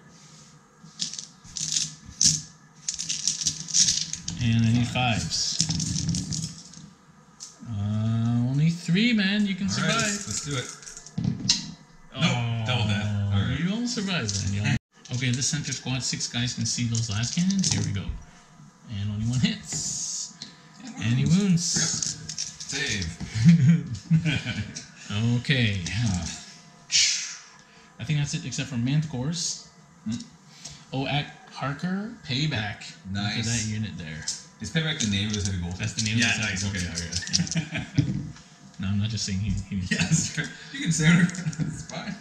5s. Only 3, man. You can All survive. right, let's do it. Nope, double death. All right. You all survive, man. Okay, this center squad, 6 guys can see those last cannons. Here we go. And only 1 hits. Any wounds? Yep. Save. Okay. I think that's it, except for Manticores. Oh, at Harker, Payback. Nice. Look at that unit there. Is Payback the name of his heavy bolter? That's the name of his nice. heavy Okay, bolter. okay. No, I'm not just saying he needs Yes, you can say whatever. It's fine.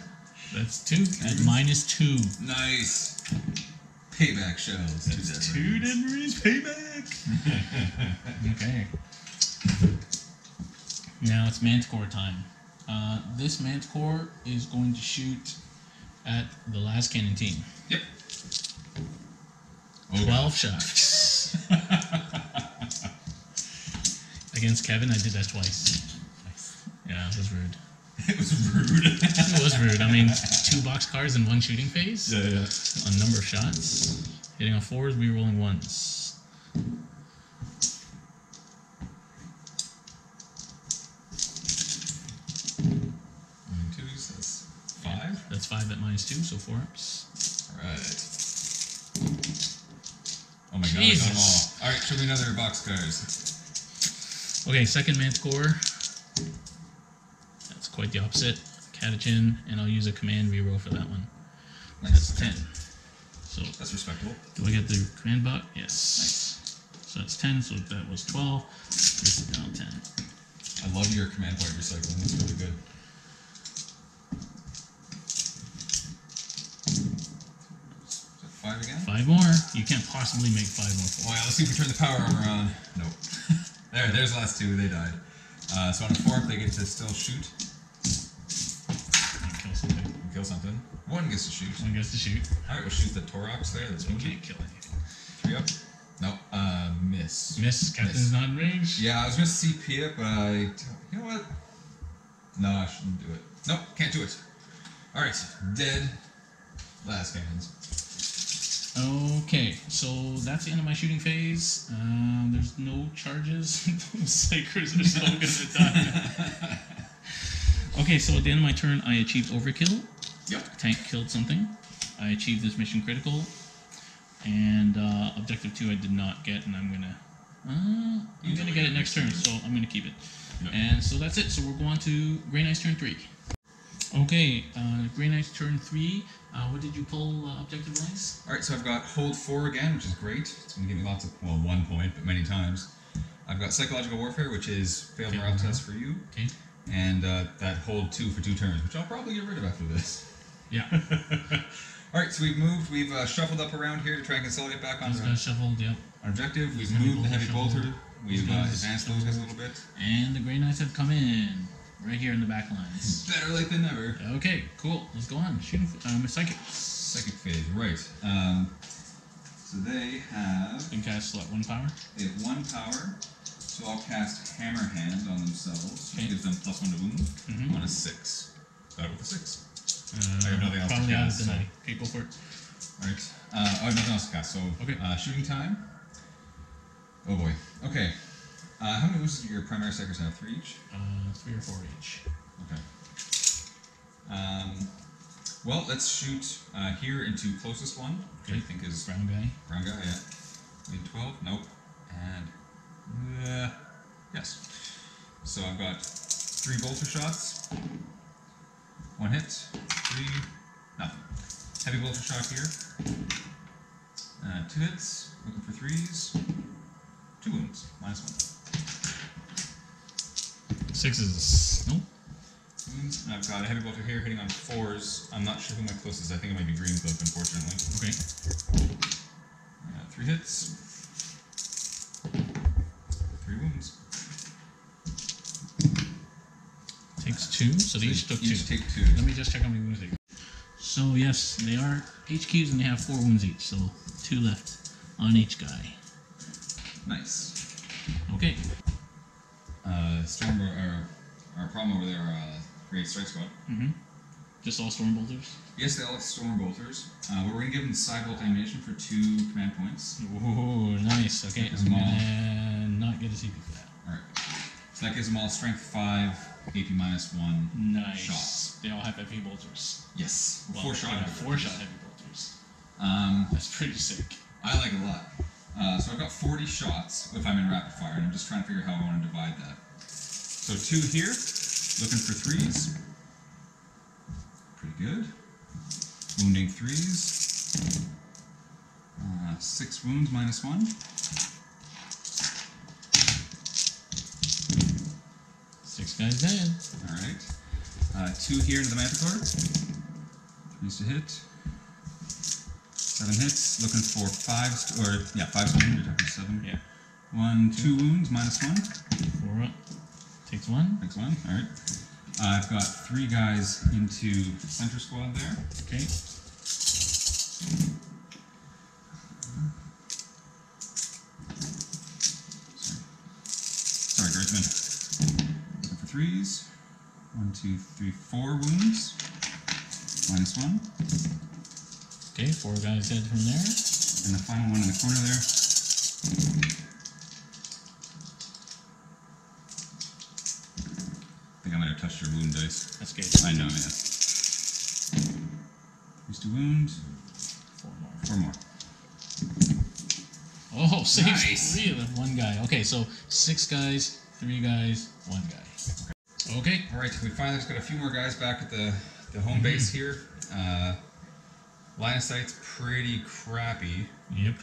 That's 2 at -2. Nice. Payback shells. That's 2 dead Marines. Payback. Okay. Now it's Manticore time. This Manticore is going to shoot at the last cannon team. Yep. 12 shots. Against Kevin, I did that twice. Yeah, it was rude. It was rude. It was rude. I mean, 2 boxcars in 1 shooting phase. Yeah. A number of shots. Hitting on 4s, rerolling 1s. And 2s, that's 5. That's 5 at -2, so 4 ups. Alright. Oh my god, Jesus. I got them all. Alright, show me another boxcars. Okay, second Manticore. That's quite the opposite. Catachan, and I'll use a command reroll for that one. Nice. That's 10. So, That's respectable. do I get the command block? Yes. Nice. So that's 10, so that was 12. This is now 10. I love your command point recycling. That's really good. Is that 5 again? 5 more. You can't possibly make 5 more. Oh yeah, let's see if we turn the power armor on. Nope. There's the last 2. They died. So on a 4, they get to still shoot. Kill something. Kill something. 1 gets to shoot. One gets to shoot. Alright, we'll shoot the Torox there. That's We 1. can't kill anything. 3 up. Nope. Miss. Miss. Captain's not in range. Yeah, I was gonna CP it, but you know what? No, I shouldn't do it. Nope, can't do it. Alright, dead. Last cannons. Okay, so that's the end of my shooting phase. There's no charges. Those Psychers are so gonna die. Okay, so at the end of my turn, I achieved overkill. Yep. Tank killed something. I achieved this mission critical. And objective 2 I did not get, and I'm gonna get it next turn, so I'm gonna keep it. Yep. And so that's it. So we're going to Grey Knight's turn 3. Okay, Grey Knight's turn 3. What did you pull objective-wise? Alright, so I've got hold 4 again, which is great. It's going to give me lots of, well, 1 point, but many times. I've got psychological warfare, which is failed morale test for you. Okay. And that hold 2 for 2 turns, which I'll probably get rid of after this. Yeah. Alright, so we've moved, we've shuffled up around here to try and consolidate back on Just got shuffled, yep. our objective. We've Heavy moved the heavy bolter, bolter. We've advanced those guys a little bit. And the Grey Knights have come in. Right here in the back lines. Better late than never. Okay, cool. Let's go on. Shooting psychic. Psychic phase, right. So they have... You can cast what, 1 power? They have 1 power, so I'll cast Hammer Hand on themselves, which Okay. gives them +1 to wound Mhm. on a 6. Got it with a 6. I have nothing else to probably cast, out of so- the night. Okay, go for it. Right. I have nothing else to cast, so Okay. shooting time. Oh boy. Okay. How many wounds do your primary psychers have? 3 each? 3 or 4 each. Okay. Well, let's shoot here into closest one, which I Okay. think is Brown guy. brown guy, yeah. Lead 12, nope. And yes. So I've got 3 bolter shots. 1 hit, 3, nothing. Heavy bolter shot here. 2 hits, looking for 3s. 2 wounds, -1. 6s. Nope. Wounds. And I've got a heavy bolter here hitting on 4s. I'm not sure who my closest is. I think it might be Green Cloak, unfortunately. Okay. 3 hits. 3 wounds. Takes 2, so they each took 2. Each take 2. Let me just check how many wounds they got. So yes, they are HQs and they have 4 wounds each, so 2 left on each guy. Nice. Okay. Storm, our problem over there, Great Strike Squad. Mm-hmm. Just all storm bolters? Yes, they all have storm bolters. But we're going to give them Cybolt ammunition for 2 command points. Ooh, nice. Okay, Gives I'm them all. gonna not get a CP for that. Alright. So that gives them all strength 5, AP minus 1 Nice. shots. They all have heavy bolters. Yes. Well, 4 shot. yeah, heavy 4 shot bolters. heavy bolters. Um, That's pretty sick. I like it a lot. So I've got 40 shots if I'm in rapid fire, and I'm just trying to figure out how I want to divide that. So 2 here, looking for 3s. Pretty good. Wounding 3s. 6 wounds minus 1. 6 guys dead. Alright. 2 here into the Manticore. 3s to hit. 7 hits. Looking for 5s, or yeah, 5s to wound. 7. Yeah. 1, 2 wounds minus 1. 4 up. Takes 1. Next one. Alright. I've got 3 guys into center squad there. Okay. Sorry, guardsmen. Looking for 3s. 1, 2, 3, 4 wounds. Minus 1. Okay, 4 guys dead from there. And the final one in the corner there. I think I might have touched your wound dice. That's good. I know, yeah. Used to wound. 4 more. 4 more. Oh, saves Nice. 3 of them. 1 guy. Okay, so 6 guys, 3 guys, 1 guy. Okay. Alright, we finally just got a few more guys back at the home base here. Line of sight's pretty crappy. Yep.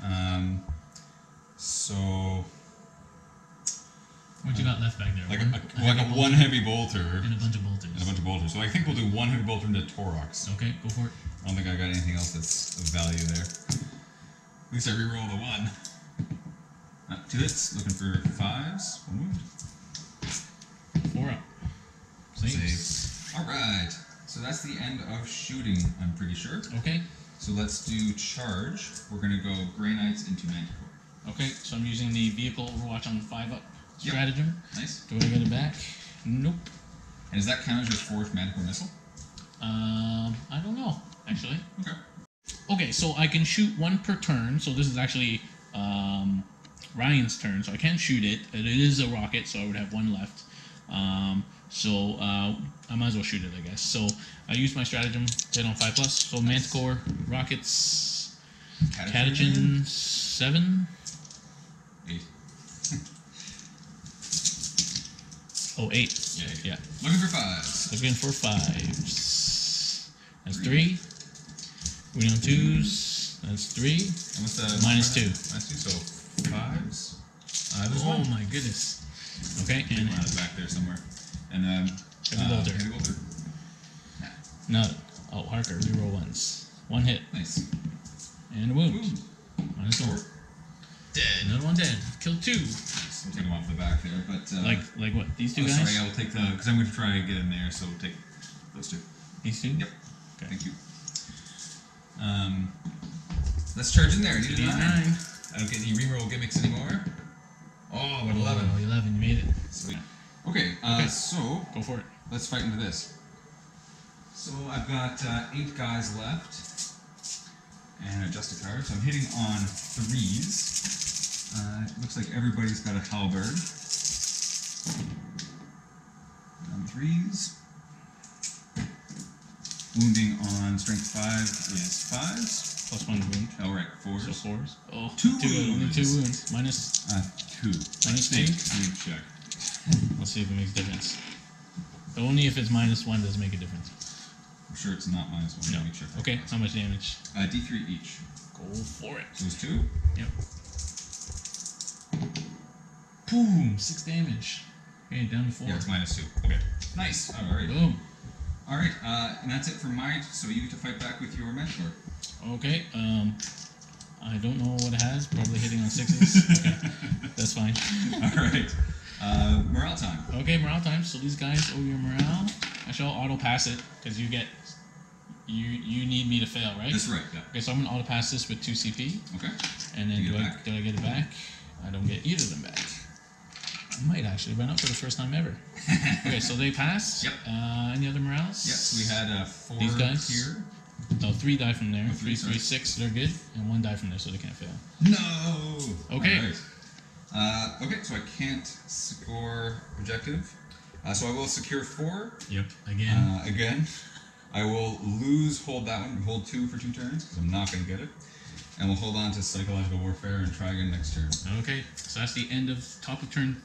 So What you got left back there? like One- a one heavy bolter and a bunch of bolters. and a bunch of bolters. So I think we'll do 1 heavy bolter into Torox. Okay, go for it. I don't think I got anything else that's of value there. At least I reroll the 1. 2 hits, looking for 5s. 1 wound. 4 up. Saves. Saves. Alright. So that's the end of shooting, I'm pretty sure. Okay. So let's do charge. We're gonna go Grey Knights into Manticore. Okay, so I'm using the vehicle overwatch on 5 up Yep. stratagem. Nice. Do I get it back? Nope. And does that count as your 4th Manticore missile? I don't know, actually. Okay. Okay, so I can shoot 1 per turn, so this is actually Ryan's turn, so I can shoot it. It is a rocket, so I would have 1 left. I might as well shoot it, I guess. So I use my stratagem, hit on 5+. So Manticore, rockets, Catachans 7. 8. Oh, 8. Yeah, 8. Yeah. Looking for 5s. Looking for 5s. That's 3. Winning on 2s. That's 3. And what's the Minus 2. Minus 2, so 5s. There's Oh 1. my goodness. Okay, and One back there somewhere. And then Heavy bolter. Heavy bolter. no. Oh, Harker, reroll 1s. 1 hit. Nice. And a wound. Boom. Minus 1. Dead. Another one dead. Killed 2. So we'll take them off the back there, but Like what? These 2 oh, guys? sorry, I'll take the because I'm going to try to get in there. So we'll take those 2. These 2? Yep. Okay. Thank you. Let's charge in there. Need a 9. 9. I don't get any reroll gimmicks anymore. Oh, but 11. Oh, 11. You made it. Sweet. Okay, Okay. so Go for it. let's fight into this. So I've got 8 guys left, and adjust a card. So I'm hitting on 3s. It looks like everybody's got a halberd. On 3s. Wounding on strength 5 is 5s. Plus 1 wound. Oh right, 4s. So 4s. Oh, 2 Only 2 wounds. wounds. Minus. 2. Minus Snake. 2? Snake check. Let's see if it makes a difference. But only if it's minus 1 does it make a difference. I'm sure it's not minus 1. No. Let me check that. Okay, how much damage? D3 each. Go for it. So it's 2. Yep. Boom! 6 damage. Okay, down to 4. Yeah, it's minus 2. Okay. Nice. Alright. Boom. Alright, and that's it for my, so you get to fight back with your mentor. Okay, I don't know what it has. Probably hitting on 6s. Okay, that's fine. Alright. Morale time. Okay, morale time. So these guys owe your morale. Actually, I'll auto pass it because you get. You need me to fail, right? That's right, yeah. Okay, so I'm gonna auto pass this with 2 CP, Okay. and then You do get I it back? get it back? I don't get either of them back. I might actually run up for the first time ever. Okay, so they pass. Yep. Any other morales? Yes, we had 4 These guys? here. Oh, 3 die from there. Oh, 3, 3, 6, they're good. And 1 die from there, so they can't fail. No! Okay. Alright. Okay, so I can't score objective. So I will secure 4. Yep, again. Again. I will lose, hold that one, hold 2 for 2 turns, because I'm not going to get it. And we'll hold on to Psychological Warfare and try again next turn. Okay, so that's the end of top of turn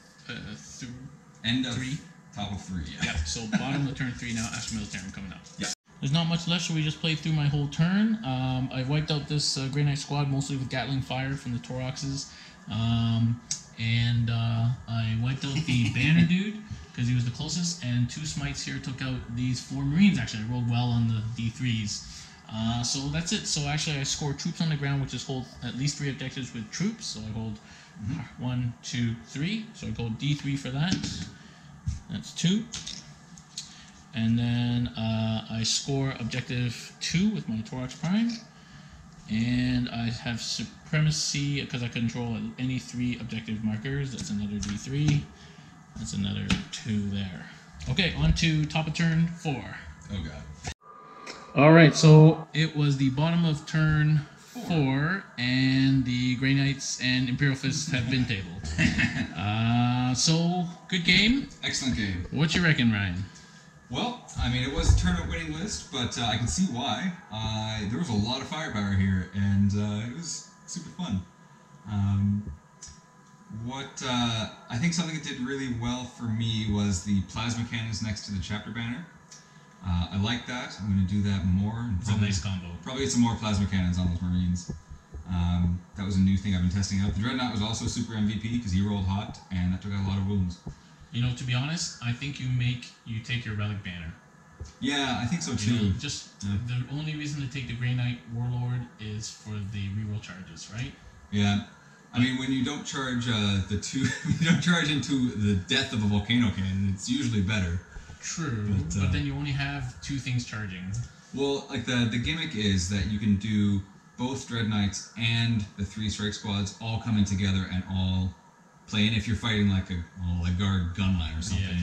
End of 3. Top of 3, yeah. Yep, so bottom of turn 3 now, Astro Military coming up. Yeah. There's not much left, so we just played through my whole turn. I wiped out this Grey Knight squad mostly with Gatling fire from the Toroxes. I wiped out the Banner dude because he was the closest, and 2 smites here took out these 4 Marines. Actually, I rolled well on the D3s. So that's it. So actually, I scored troops on the ground, which is hold at least 3 objectives with troops. So I hold 1, 2, 3. So I go D3 for that. That's 2. And then I score objective 2 with my Torax Prime. And I have supremacy because I control any 3 objective markers. That's another D3. That's another 2 there. Okay, on to top of turn 4. Oh god. Alright, so it was the bottom of turn 4, and the Grey Knights and Imperial Fists have been tabled. So, good game. Excellent game. What you reckon, Ryan? Well, I mean, it was a tournament winning list, but I can see why. There was a lot of firepower here, and it was super fun. I think something that did really well for me was the plasma cannons next to the chapter banner. I like that. I'm going to do that more. It's a nice combo. Probably get some more plasma cannons on those Marines. That was a new thing I've been testing out. The Dreadnought was also super MVP because he rolled hot, and that took out a lot of wounds. You know, to be honest, I think you take your relic banner. Yeah, I think so too. You know, the only reason to take the Grey Knight Warlord is for the reroll charges, right? Yeah. I mean, when you don't charge you don't charge into the death of a volcano cannon, it's usually better. True, but then you only have 2 things charging. Well, like the gimmick is that you can do both Dreadknights and the 3 strike squads all come in together and all play. And if you're fighting like a guard gunline or something,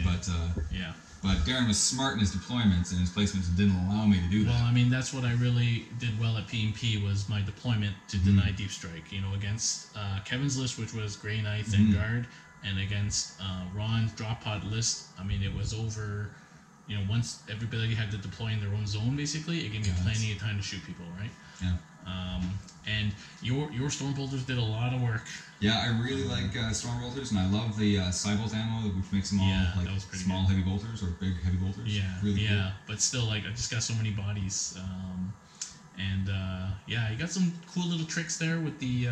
Yeah. But Darren was smart in his deployments and his placements didn't allow me to do that. Well, I mean, that's what I really did well at P&P was my deployment to deny deep strike. You know, against Kevin's list, which was Grey Knights and Guard, and against Ron's drop pod list, I mean, it was over. You know, once everybody had to deploy in their own zone, basically, it gave me plenty of time to shoot people, right? Yeah. And your storm bolters did a lot of work. Yeah, I really like storm bolters, and I love the Cybolt ammo, which makes them all like small heavy bolters or big heavy bolters. Yeah, really cool. But still, like, I just got so many bodies. You got some cool little tricks there with the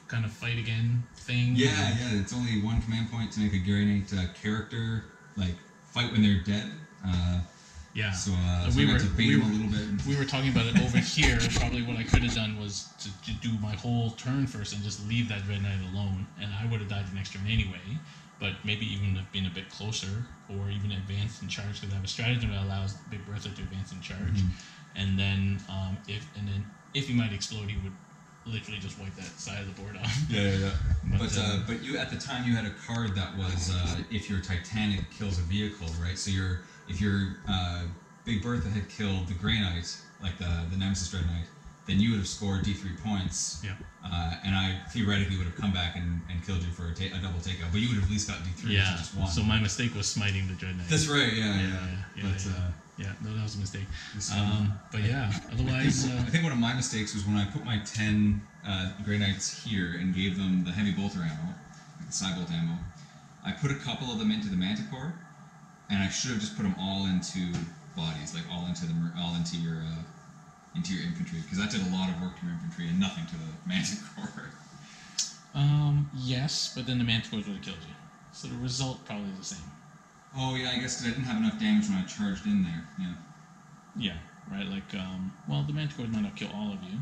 kind of fight again thing. Yeah, it's only 1 command point to make a Grey Knight character like fight when they're dead. So we got to bait them a little bit. We were talking about it over here. Probably what I could have done was to do my whole turn first and just leave that Red Knight alone, and I would have died the next turn anyway. But maybe even have been a bit closer, or even advanced in charge, because I have a stratagem that allows Big Bertha to advance in charge. And then if he might explode, he would literally just wipe that side of the board off. Yeah. But you at the time you had a card that was if your Titanic kills a vehicle, right? So if your Big Bertha had killed the Grey Knight, like the Nemesis Dread Knight, then you would have scored D3 points. Yeah. And I theoretically would have come back and killed you for a double takeout, but you would have at least got D3. Yeah. Just one. So my mistake was smiting the Dread Knight. That's right. Yeah. No, that was a mistake. But yeah, otherwise... I think one of my mistakes was when I put my 10 Grey Knights here and gave them the heavy bolter ammo, like the Cybolt ammo. I put a couple of them into the Manticore, and I should have just put them all into bodies, like all into your infantry, because that did a lot of work to your infantry and nothing to the Manticore. Yes, but then the Manticores would have killed you. So the result probably is the same. Oh yeah, I guess because I didn't have enough damage when I charged in there. Yeah. Yeah, right. Like, the Manticores might not kill all of you,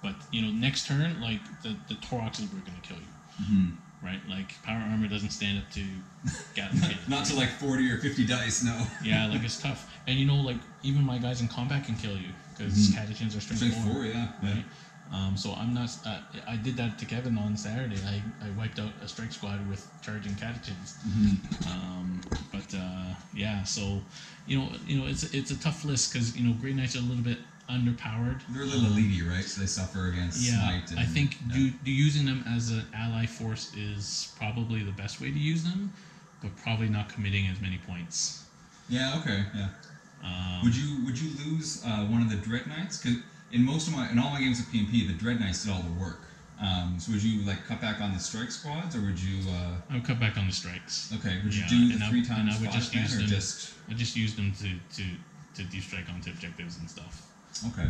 but you know, next turn, like the Toroxes were going to kill you. Right? Like, power armor doesn't stand up to Gatling cannon. Not to like 40 or 50 dice, no. Yeah, like it's tough. And you know, like even my guys in combat can kill you because Catachans are strength 4. Yeah. Right? So I'm not. I did that to Kevin on Saturday. I wiped out a strike squad with charging Catachans. But yeah, so you know, it's a tough list because Grey Knights are a little bit underpowered. They're a little elite, right? So they suffer against smite. And, I think using them as an ally force is probably the best way to use them, but probably not committing as many points. Yeah. Okay. Yeah. Would you lose one of the Dread Knights? Because in all my games of PMP, the Dread Knights did all the work. So would you like cut back on the strike squads, or would you? I would cut back on the strikes. Okay. Would you do the 3 times I would 5 just use them. just? I just use them to de-strike onto objectives and stuff. Okay.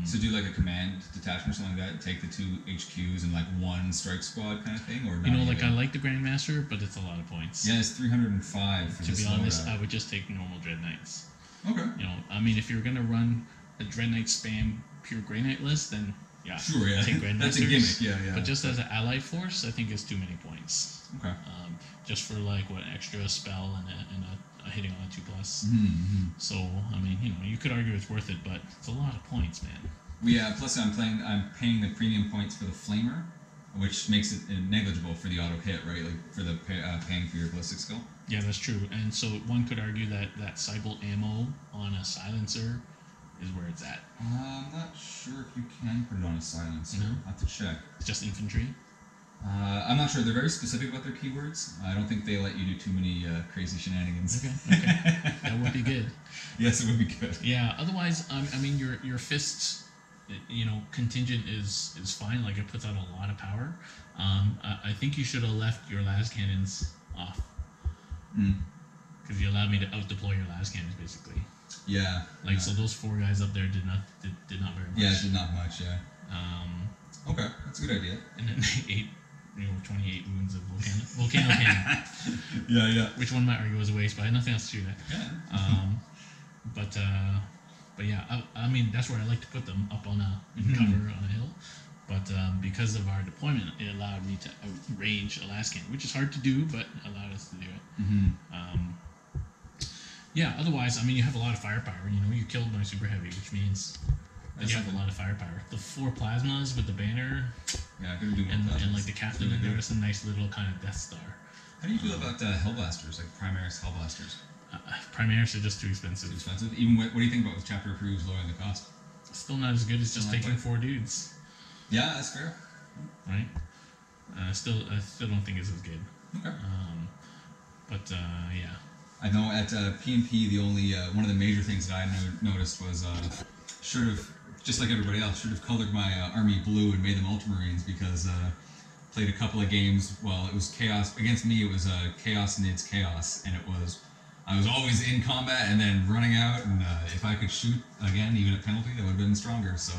So do like a command detachment or something like that. Take the 2 HQs and like 1 strike squad kind of thing, or not like I like the Grandmaster, but it's a lot of points. Yeah, it's 305 for to this be honest, loadout. I would just take normal Dread Knights. Okay. I mean, if you're gonna run a Dread Knight spam pure Grey Knight list, then yeah, sure, yeah, take Grandmasters. That's a gimmick, yeah. But just as an ally force, I think it's too many points. Okay. Just for like extra spell and a hitting on a 2+. Mm-hmm. So I mean, you could argue it's worth it, but it's a lot of points, man. Yeah. Plus, I'm paying the premium points for the Flamer, which makes it negligible for the auto hit, right? Like for the paying for your ballistic skill. Yeah, that's true. And so one could argue that Cybolt ammo on a silencer is where it's at. I'm not sure if you can put it on a silencer. No? I'll have to check. It's just infantry. I'm not sure. They're very specific about their keywords. I don't think they let you do too many crazy shenanigans. Okay. That would be good. Yes, it would be good. Yeah. Otherwise, I mean, your fists, contingent is fine. Like it puts out a lot of power. I think you should have left your las cannons off. Because you allowed me to out deploy your las cannons basically. Yeah. So those 4 guys up there did not very much. Yeah, did not much. Yeah. Okay, that's a good idea. And then they ate 28 wounds of volcano cannon. Yeah. Which one might argue was a waste, but I had nothing else to do that. Yeah. But yeah, I mean that's where I like to put them up in cover on a hill. But because of our deployment, it allowed me to outrange a las cannon, which is hard to do, but allowed us to do it. Yeah. Otherwise, I mean, you have a lot of firepower. You killed my super heavy, which means that you have a lot of firepower. The 4 plasmas with the banner. Yeah, I could do more and like the captain, there was a nice little kind of Death Star. How do you feel about Hellblasters, like Primaris Hellblasters? Primaris are just too expensive. Too expensive? Even what do you think about with chapter approves lowering the cost? Still not as good as just taking 4 dudes. Yeah, that's fair. Right? I still don't think it's as good. Okay. But yeah. I know at PMP the only one of the major things that I noticed was should have, just like everybody else, should have colored my army blue and made them Ultramarines because played a couple of games. Well, it was Chaos against me. It was Chaos Nids Chaos, and I was always in combat and then running out. And if I could shoot again, even at penalty, that would have been stronger. So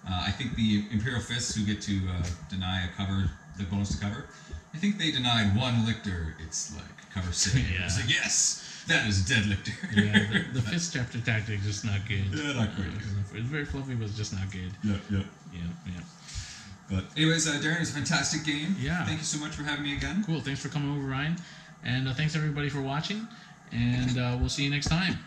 I think the Imperial Fists who get to deny a cover, the bonus to cover, I think they denied 1 Lictor. It's like cover 6. Yeah. It's like, yes, that is a dead Lictor. Yeah, the fifth chapter tactic is just not good. Yeah, not great. It's very fluffy, but it's just not good. Yeah. But anyways, Darren, it was a fantastic game. Yeah. Thank you so much for having me again. Cool. Thanks for coming over, Ryan. And thanks everybody for watching. And we'll see you next time.